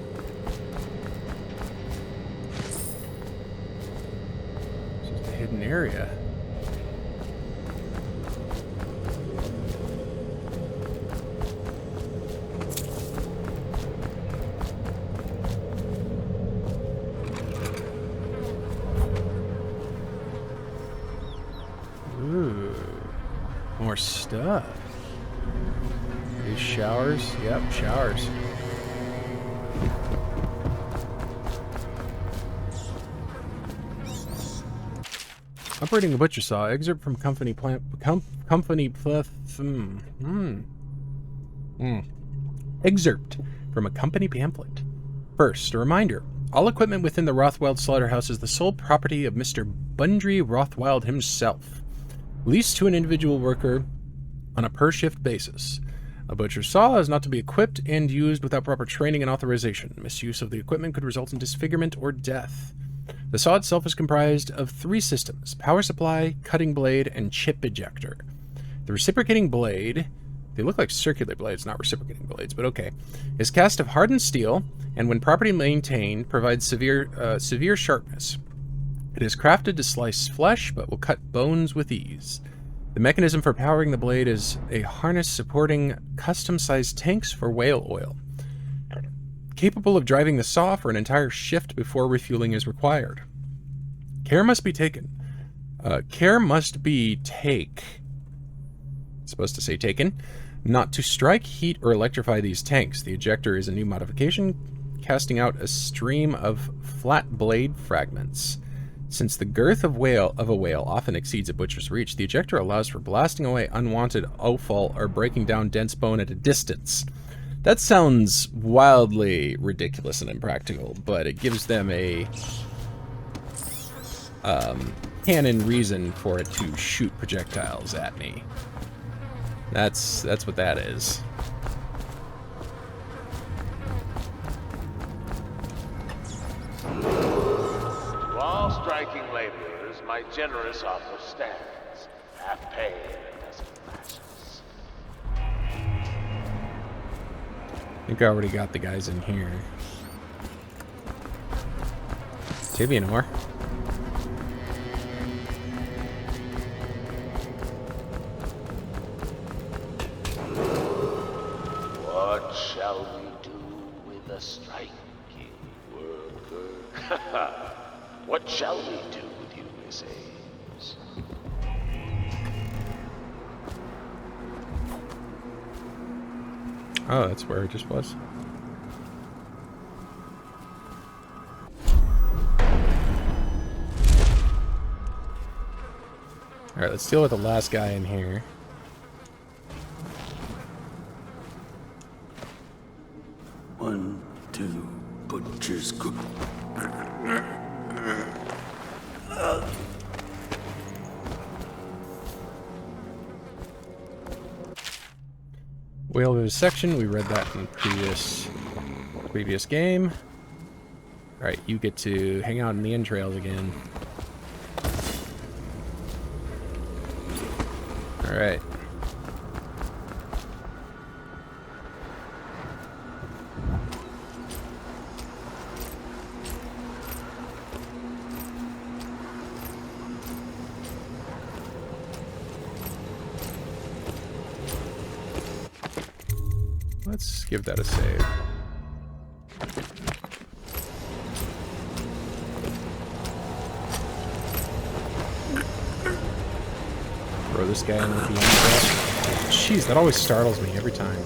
A: This is a hidden area. More stuff. These showers? Yep, showers. Operating a butcher saw. Excerpt from company plant. Excerpt from a company pamphlet. First, a reminder. All equipment within the Rothwild Slaughterhouse is the sole property of Mr. Bundry Rothwild himself. Leased to an individual worker on a per-shift basis. A butcher's saw is not to be equipped and used without proper training and authorization. Misuse of the equipment could result in disfigurement or death. The saw itself is comprised of 3 systems: power supply, cutting blade, and chip ejector. The reciprocating blade, they look like circular blades, not reciprocating blades, but okay, is cast of hardened steel, and when properly maintained, provides severe sharpness. It is crafted to slice flesh, but will cut bones with ease. The mechanism for powering the blade is a harness supporting custom-sized tanks for whale oil, capable of driving the saw for an entire shift before refueling is required. Care must be taken. Supposed to say taken. Not to strike, heat, or electrify these tanks. The ejector is a new modification, casting out a stream of flat blade fragments. Since the girth of a whale often exceeds a butcher's reach, the ejector allows for blasting away unwanted offal or breaking down dense bone at a distance. That sounds wildly ridiculous and impractical, but it gives them a canon reason for it to shoot projectiles at me. That's what that is.
M: To all striking laborers, my generous offer stands. Half pay and a dozen lashes.
A: I think I already got the guys in here. Tibian ore.
M: What shall we do with a striking worker? What shall we do with Ulysses?
A: Oh, that's where it just was. Alright, let's deal with the last guy in here.
G: One, two, butcher's cook.
A: Whale Vivisection, we read that in the previous game. Alright, you get to hang out in the entrails again. Alright. Let's give that a save. Throw this guy in with the entrail. Jeez, that always startles me every time.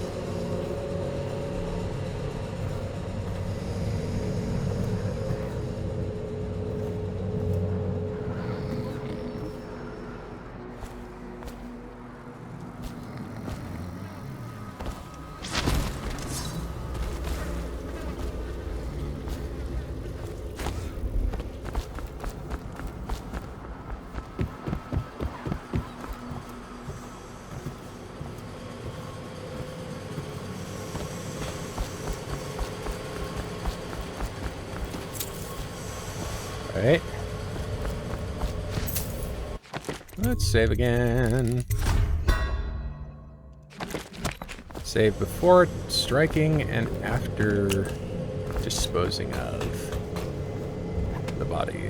A: Alright. Let's save again. Save before striking and after disposing of the body.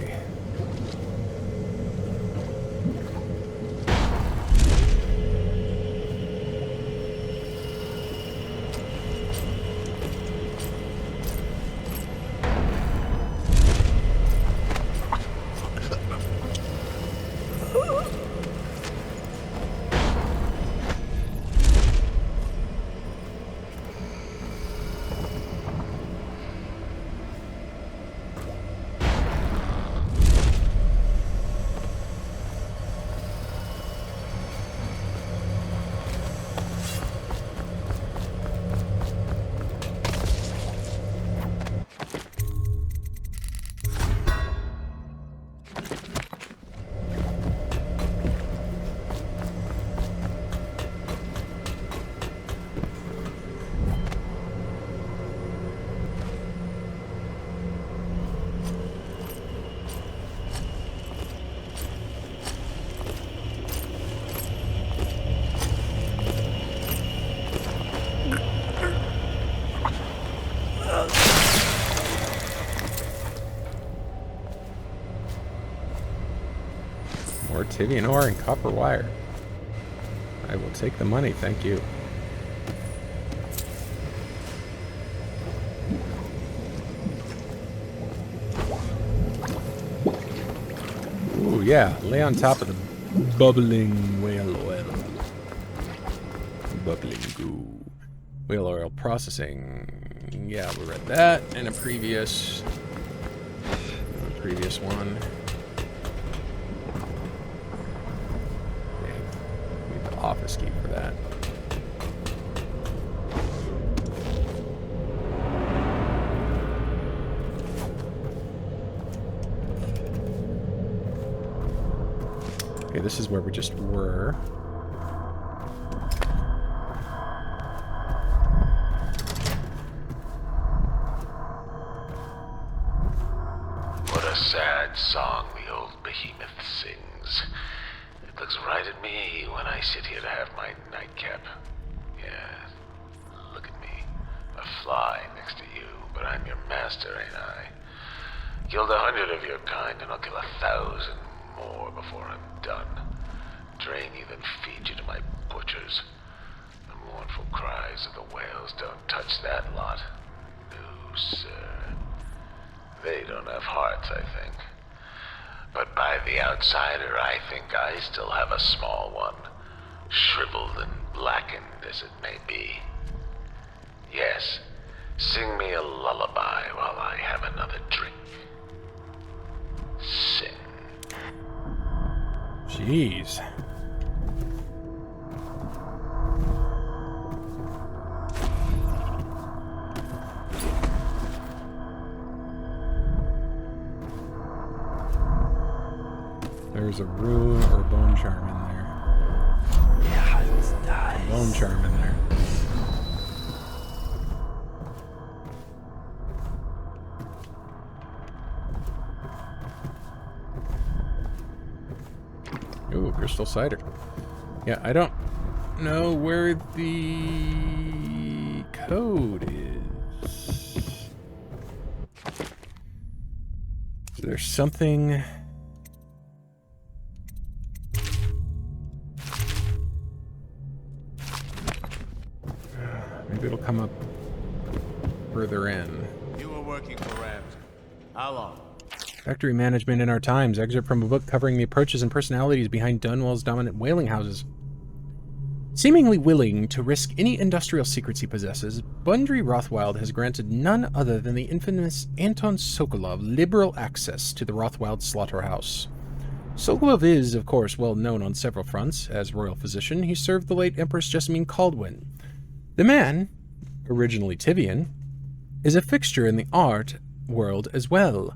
A: Tivian ore and copper wire. I will take the money, thank you. Ooh, yeah, lay on top of the bubbling whale oil. Bubbling goo. Whale oil processing. Yeah, we read that in a previous one. Office key for that. Okay, this is where we just were.
M: What a sad song the old behemoth sings. It looks right at me when I sit here to have my nightcap. Yeah, look at me. A fly next to you, but I'm your master, ain't I? Killed 100 of your kind, and I'll kill 1,000 more before I'm done. Drain you, then feed you to my butchers. The mournful cries of the whales don't touch parts, I think. But by the outsider, I think I still have a small one, shriveled and blackened as it may be. Yes, sing me a lullaby while I have another drink. Sing.
A: Jeez. There's a rune or a bone charm in there.
B: Yeah, it's nice.
A: Bone charm in there. Ooh, crystal cider. Yeah, I don't know where the code is. Is there something... Maybe it'll come up further in.
J: You were working for Ramsey. How long?
A: Factory management in our times. Excerpt from a book covering the approaches and personalities behind Dunwall's dominant whaling houses. Seemingly willing to risk any industrial secrets he possesses, Bundy Rothwild has granted none other than the infamous Anton Sokolov liberal access to the Rothwild Slaughterhouse. Sokolov is, of course, well known on several fronts. As royal physician, he served the late Empress Jessamine Caldwin. The man, originally Tivian, is a fixture in the art world as well,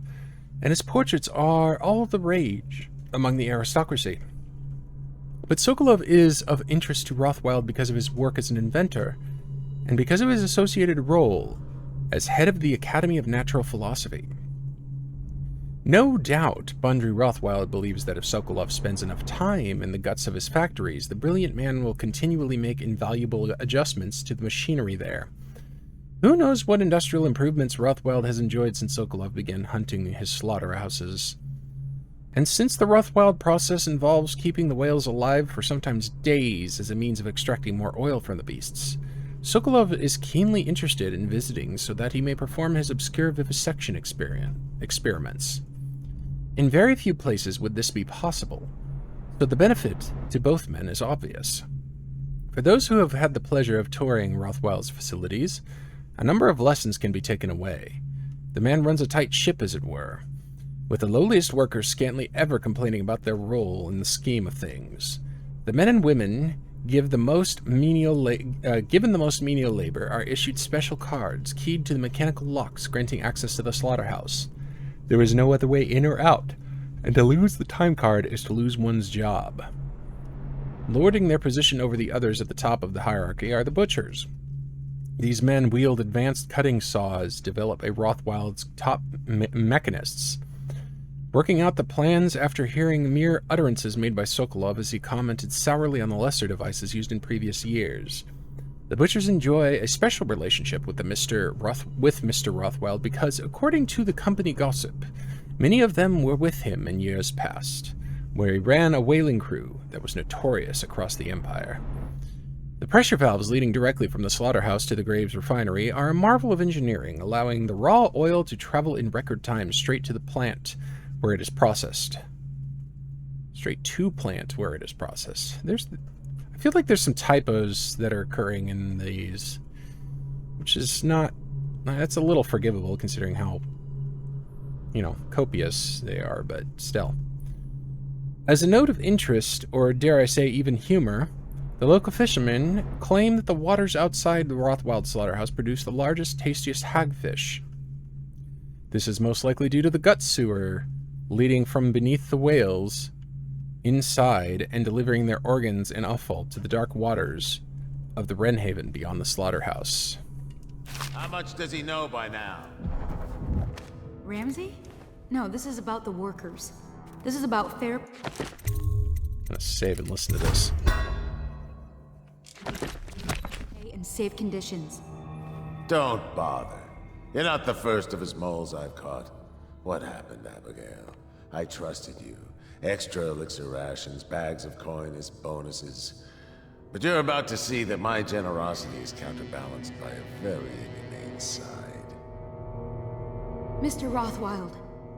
A: and his portraits are all the rage among the aristocracy. But Sokolov is of interest to Rothwild because of his work as an inventor, and because of his associated role as head of the Academy of Natural Philosophy. No doubt, Bundy Rothwild believes that if Sokolov spends enough time in the guts of his factories, the brilliant man will continually make invaluable adjustments to the machinery there. Who knows what industrial improvements Rothwild has enjoyed since Sokolov began hunting his slaughterhouses. And since the Rothwild process involves keeping the whales alive for sometimes days as a means of extracting more oil from the beasts, Sokolov is keenly interested in visiting so that he may perform his obscure vivisection experiments. In very few places would this be possible, so the benefit to both men is obvious. For those who have had the pleasure of touring Rothwild's facilities, a number of lessons can be taken away. The man runs a tight ship, as it were, with the lowliest workers scantly ever complaining about their role in the scheme of things. The men and women given the most menial labor are issued special cards keyed to the mechanical locks granting access to the slaughterhouse. There is no other way in or out, and to lose the time card is to lose one's job. Lording their position over the others at the top of the hierarchy are the butchers. These men wield advanced cutting saws, develop a Rothwild's top mechanists, working out the plans after hearing mere utterances made by Sokolov as he commented sourly on the lesser devices used in previous years. The butchers enjoy a special relationship with Mr. Rothwild because, according to the company gossip, many of them were with him in years past, where he ran a whaling crew that was notorious across the Empire. The pressure valves leading directly from the slaughterhouse to the Graves refinery are a marvel of engineering, allowing the raw oil to travel in record time straight to the plant where it is processed. Straight to plant where it is processed. I feel like there's some typos that are occurring in these, which is not... That's a little forgivable considering how, copious they are, but still. As a note of interest, or dare I say even humor, the local fishermen claim that the waters outside the Rothwild Slaughterhouse produce the largest, tastiest hagfish. This is most likely due to the gut sewer leading from beneath the whales inside and delivering their organs and offal to the dark waters of the Wrenhaven beyond the slaughterhouse.
J: How much does he know by now?
N: Ramsey? No, this is about the workers. This is about fair...
A: I'm gonna save and listen to this.
N: Pay and safe conditions.
J: Don't bother. You're not the first of his moles I've caught. What happened, Abigail? I trusted you. Extra elixir rations, bags of coin as bonuses. But you're about to see that my generosity is counterbalanced by a very inhumane side.
N: Mr. Rothwild,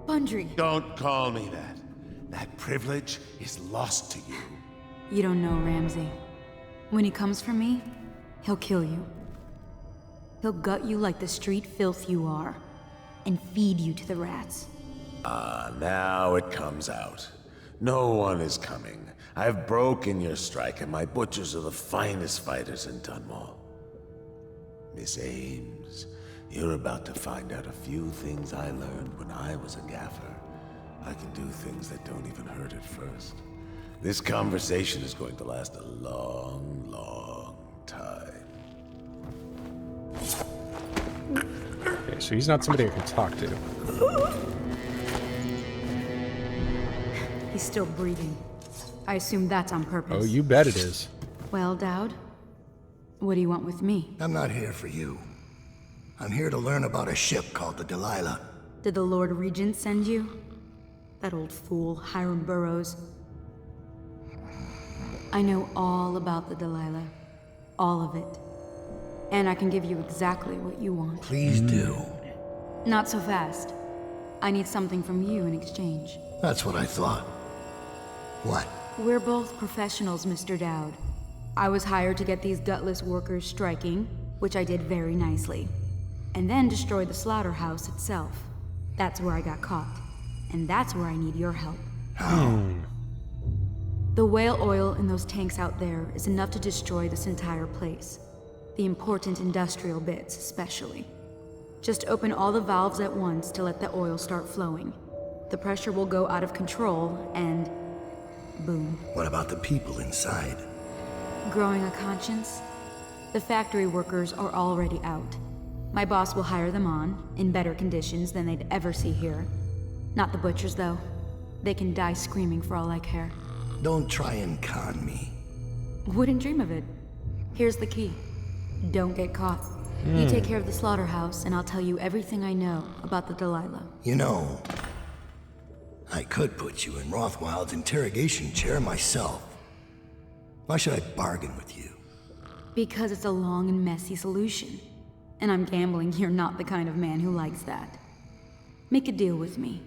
N: Bundry.
J: Don't call me that. That privilege is lost to you.
N: You don't know Ramsey. When he comes for me, he'll kill you. He'll gut you like the street filth you are, and feed you to the rats.
J: Ah, now it comes out. No one is coming. I've broken your strike, and my butchers are the finest fighters in Dunwall. Miss Ames, you're about to find out a few things I learned when I was a gaffer. I can do things that don't even hurt at first. This conversation is going to last a long, long time.
A: Okay, so he's not somebody I can talk to.
N: He's still breathing. I assume that's on purpose.
A: Oh, you bet it is.
N: Well, Dowd, what do you want with me?
B: I'm not here for you. I'm here to learn about a ship called the Delilah.
N: Did the Lord Regent send you? That old fool, Hiram Burrows. I know all about the Delilah. All of it. And I can give you exactly what you want.
B: Please do.
N: Not so fast. I need something from you in exchange.
B: That's what I thought. What?
N: We're both professionals, Mr. Dowd. I was hired to get these gutless workers striking, which I did very nicely. And then destroy the slaughterhouse itself. That's where I got caught. And that's where I need your help.
B: How?
N: The whale oil in those tanks out there is enough to destroy this entire place. The important industrial bits, especially. Just open all the valves at once to let the oil start flowing. The pressure will go out of control, and boom.
B: What about the people inside?
N: Growing a conscience? The factory workers are already out. My boss will hire them on, in better conditions than they'd ever see here. Not the butchers, though. They can die screaming for all I care.
B: Don't try and con me.
N: Wouldn't dream of it. Here's the key. Don't get caught. You take care of the slaughterhouse, and I'll tell you everything I know about the Delilah.
B: You know, I could put you in Rothwild's interrogation chair myself. Why should I bargain with you?
N: Because it's a long and messy solution. And I'm gambling you're not the kind of man who likes that. Make a deal with me,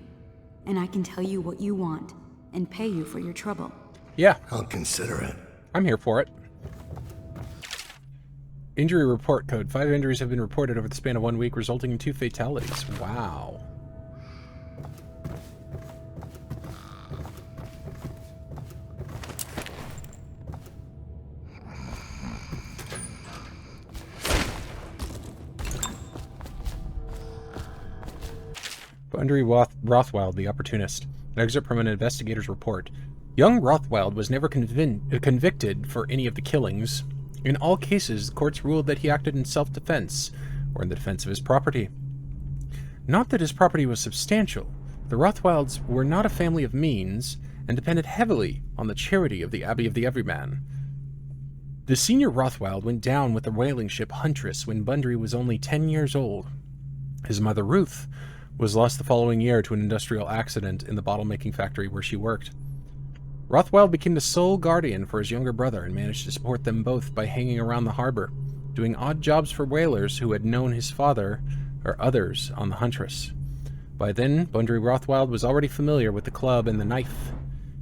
N: and I can tell you what you want, and pay you for your trouble.
A: Yeah.
B: I'll consider it.
A: I'm here for it. Injury report code. 5 injuries have been reported over the span of 1 week, resulting in 2 fatalities. Wow. Bundry Rothwild, the opportunist. An excerpt from an investigator's report. Young Rothwild was never convicted for any of the killings. In all cases, the courts ruled that he acted in self-defense, or in the defense of his property. Not that his property was substantial. The Rothwilds were not a family of means, and depended heavily on the charity of the Abbey of the Everyman. The senior Rothwild went down with the whaling ship Huntress when Bundry was only 10 years old. His mother, Ruth, was lost the following year to an industrial accident in the bottle-making factory where she worked. Rothwild became the sole guardian for his younger brother and managed to support them both by hanging around the harbor, doing odd jobs for whalers who had known his father or others on the Huntress. By then, Bundry Rothwild was already familiar with the club and the knife,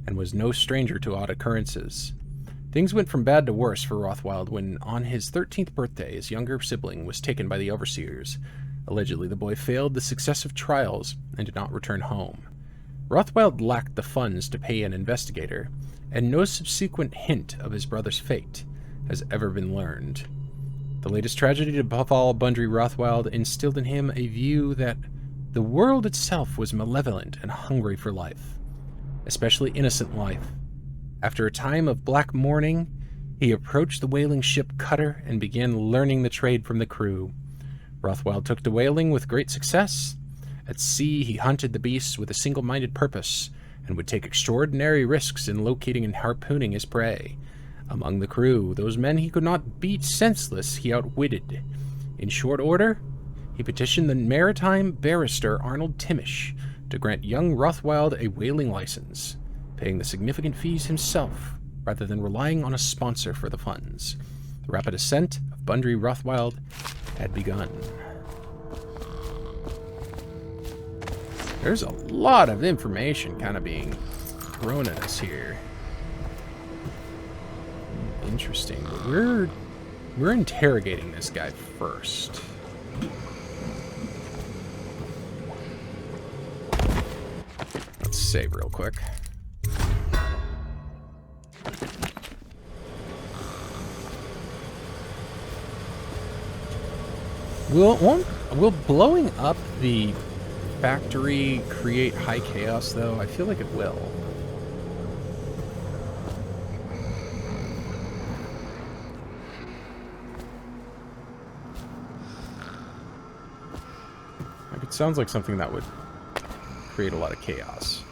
A: and was no stranger to odd occurrences. Things went from bad to worse for Rothwild when, on his 13th birthday, his younger sibling was taken by the overseers. Allegedly, the boy failed the successive trials and did not return home. Rothwild lacked the funds to pay an investigator, and no subsequent hint of his brother's fate has ever been learned. The latest tragedy to befall Bundry Rothwild instilled in him a view that the world itself was malevolent and hungry for life, especially innocent life. After a time of black mourning, he approached the whaling ship cutter and began learning the trade from the crew. Rothwild took to whaling with great success. At sea, he hunted the beasts with a single-minded purpose, and would take extraordinary risks in locating and harpooning his prey. Among the crew, those men he could not beat senseless he outwitted. In short order, he petitioned the maritime barrister Arnold Timish to grant young Rothwild a whaling license, paying the significant fees himself, rather than relying on a sponsor for the funds. The rapid ascent of Bundry Rothwild had begun. There's a lot of information kind of being thrown at us here. Interesting. But we're interrogating this guy first. Let's save real quick. Will blowing up the factory create high chaos, though? I feel like it will. Like, it sounds like something that would create a lot of chaos.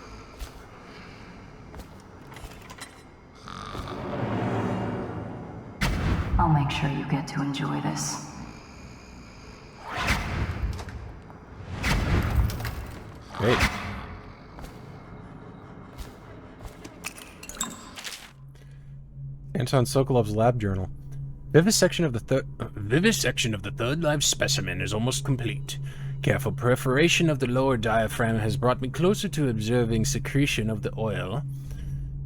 E: I'll make sure you get to enjoy this.
A: Great. Anton Sokolov's lab journal. Vivisection of the third live specimen is almost complete. Careful perforation of the lower diaphragm has brought me closer to observing secretion of the oil,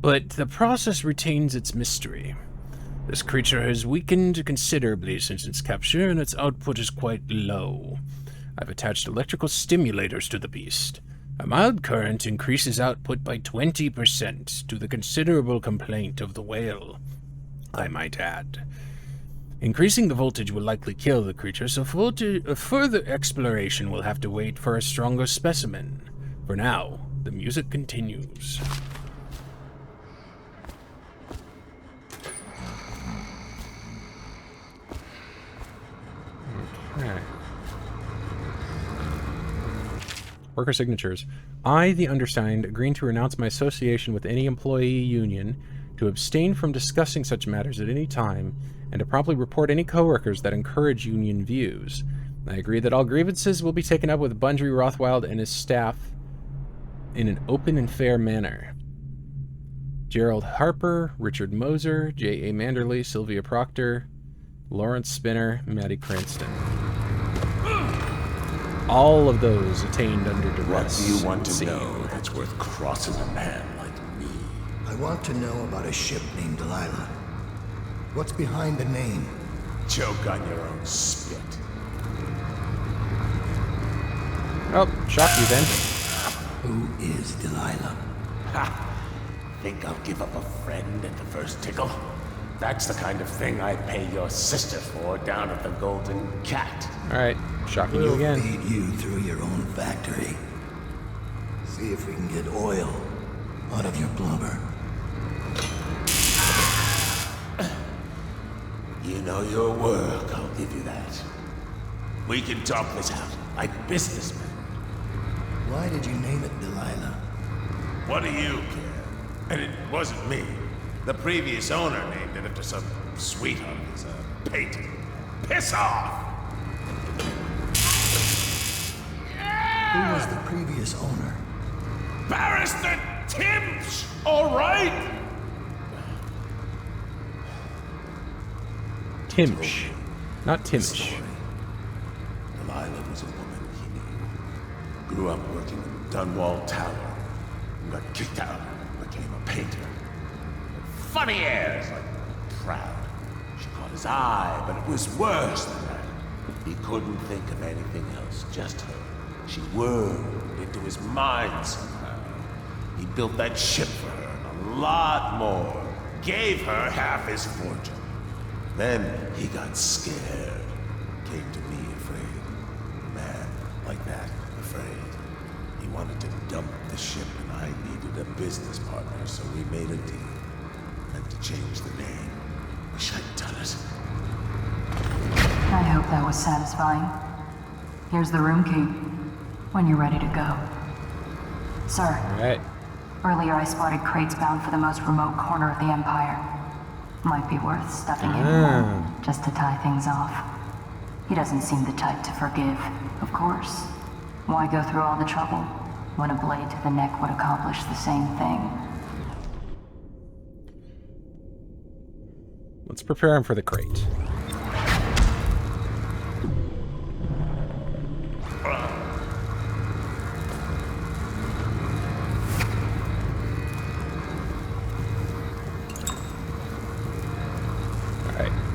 A: but the process retains its mystery. This creature has weakened considerably since its capture, and its output is quite low. I've attached electrical stimulators to the beast. A mild current increases output by 20%, to the considerable complaint of the whale, I might add. Increasing the voltage will likely kill the creature, so further exploration will have to wait for a stronger specimen. For now, the music continues. Okay. Worker signatures. I, the undersigned, agreeing to renounce my association with any employee union, to abstain from discussing such matters at any time, and to promptly report any coworkers that encourage union views. I agree that all grievances will be taken up with Bundry Rothwild and his staff in an open and fair manner. Gerald Harper, Richard Moser, J.A. Manderley, Sylvia Proctor, Lawrence Spinner, Maddie Cranston. All of those attained under duress.
J: What do you want to know that's worth crossing a man like me?
B: I want to know about a ship named Delilah. What's behind the name?
J: Choke on your own spit.
A: Oh, shock you then.
B: Who is Delilah?
J: Ha! Think I'll give up a friend at the first tickle? That's the kind of thing I'd pay your sister for down at the Golden Cat.
A: Alright, shocking you again.
B: We'll feed you through your own factory. See if we can get oil out of your blubber.
J: You know your work, I'll give you that. We can talk this out, like businessmen.
B: Why did you name it Delilah?
J: What do you care? And it wasn't me. The previous owner named it after some sweetheart of his painting. Piss off!
B: Who was the previous owner?
J: Barrister Timsh, all right?
A: Timsh, not Timsh.
J: Delilah was a woman he knew. Grew up working in Dunwall Tower. Got kicked out, became a painter. Funny airs, like proud. She caught his eye, but it was worse than that. He couldn't think of anything else, just her. She whirled into his mind somehow. He built that ship for her, and a lot more. Gave her half his fortune. Then he got scared. Came to me afraid. A man like that, afraid. He wanted to dump the ship, and I needed a business partner, so we made a deal. Meant to change the name. Wish I'd done it.
E: I hope that was satisfying. Here's the room key. When you're ready to go. Sir.
A: Alright.
E: Earlier I spotted crates bound for the most remote corner of the Empire. Might be worth stuffing him more, just to tie things off. He doesn't seem the type to forgive, of course. Why go through all the trouble when a blade to the neck would accomplish the same thing?
A: Let's prepare him for the crate.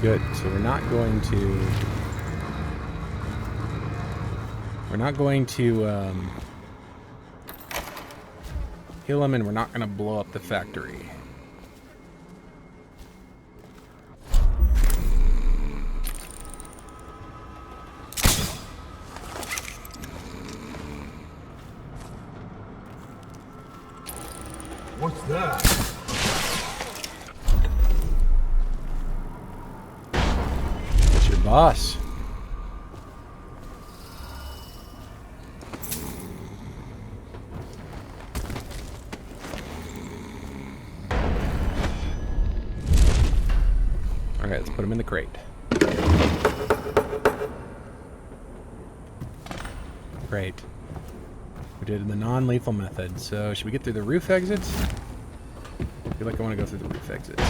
A: Good. So we're not going to... kill him, and we're not going to blow up the factory.
L: What's that?
A: It's your boss. Alright, let's put him in the crate. Great. We did the non-lethal method, so should we get through the roof exits? I feel like I want to go through the roof exits.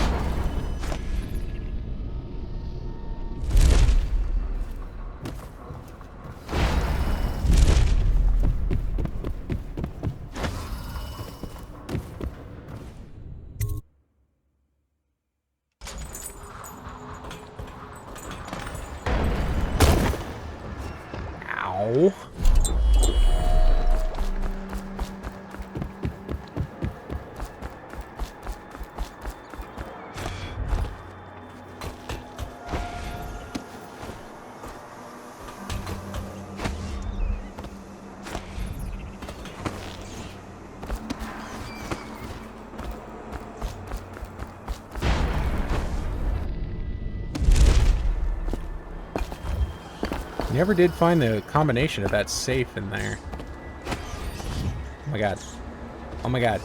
A: Ow. Never did find the combination of that safe in there. Oh my god. Oh my god.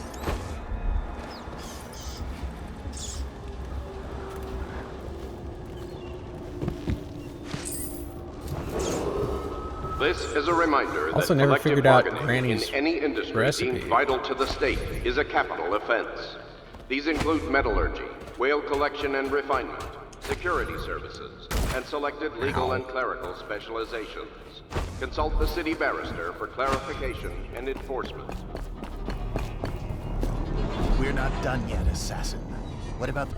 K: This is a reminder
A: Also
K: that
A: never
K: collective
A: figured out
K: bargaining
A: Granny's
K: in any industry
A: recipe.
K: deemed vital to the state is a capital offense. These include metallurgy, whale collection and refinement, security services, and selected legal and clerical specializations. Consult the city barrister for clarification and enforcement.
F: We're not done yet, assassin. What about the...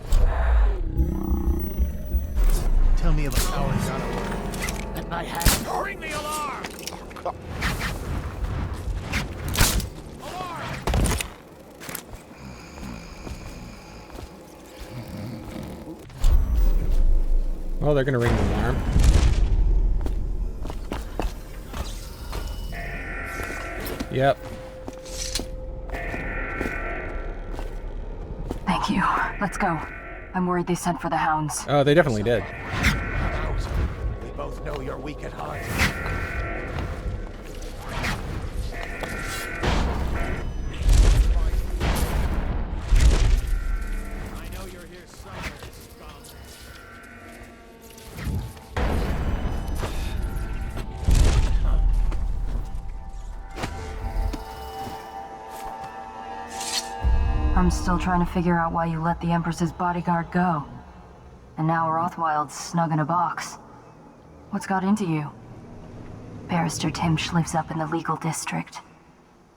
F: Tell me about how I got away. At my hand. Ring the alarm!
A: Oh, they're gonna ring the alarm. Yep.
E: Thank you. Let's go. I'm worried they sent for the hounds.
A: Oh, they definitely did.
F: We both know you're weak at heart. I know you're here somewhere, scum.
E: I'm still trying to figure out why you let the Empress's bodyguard go. And now Rothwild's snug in a box. What's got into you? Barrister Timsh lives up in the legal district.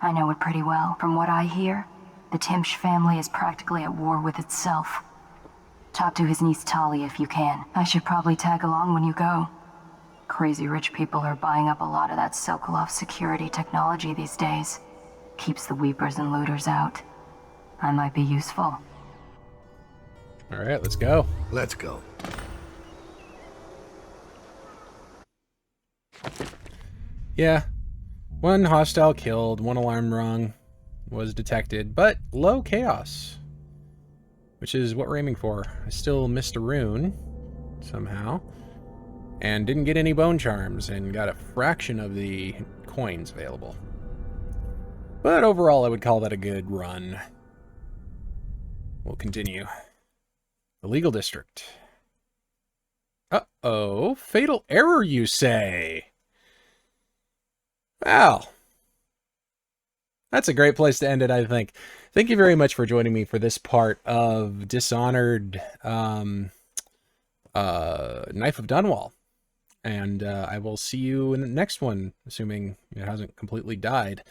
E: I know it pretty well. From what I hear, the Timsh family is practically at war with itself. Talk to his niece Tali if you can. I should probably tag along when you go. Crazy rich people are buying up a lot of that Sokolov security technology these days. Keeps the weepers and looters out. I might be useful.
A: All right, let's go.
B: Let's go.
A: Yeah. One hostile killed, one alarm rung was detected, but low chaos. Which is what we're aiming for. I still missed a rune, somehow. And didn't get any bone charms, and got a fraction of the coins available. But overall, I would call that a good run. We'll continue. The legal district. Uh-oh. Fatal error, you say? Well, that's a great place to end it, I think. Thank you very much for joining me for this part of Dishonored Knife of Dunwall. And I will see you in the next one, assuming it hasn't completely died.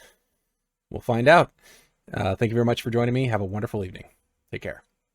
A: We'll find out. Thank you very much for joining me. Have a wonderful evening. Take care.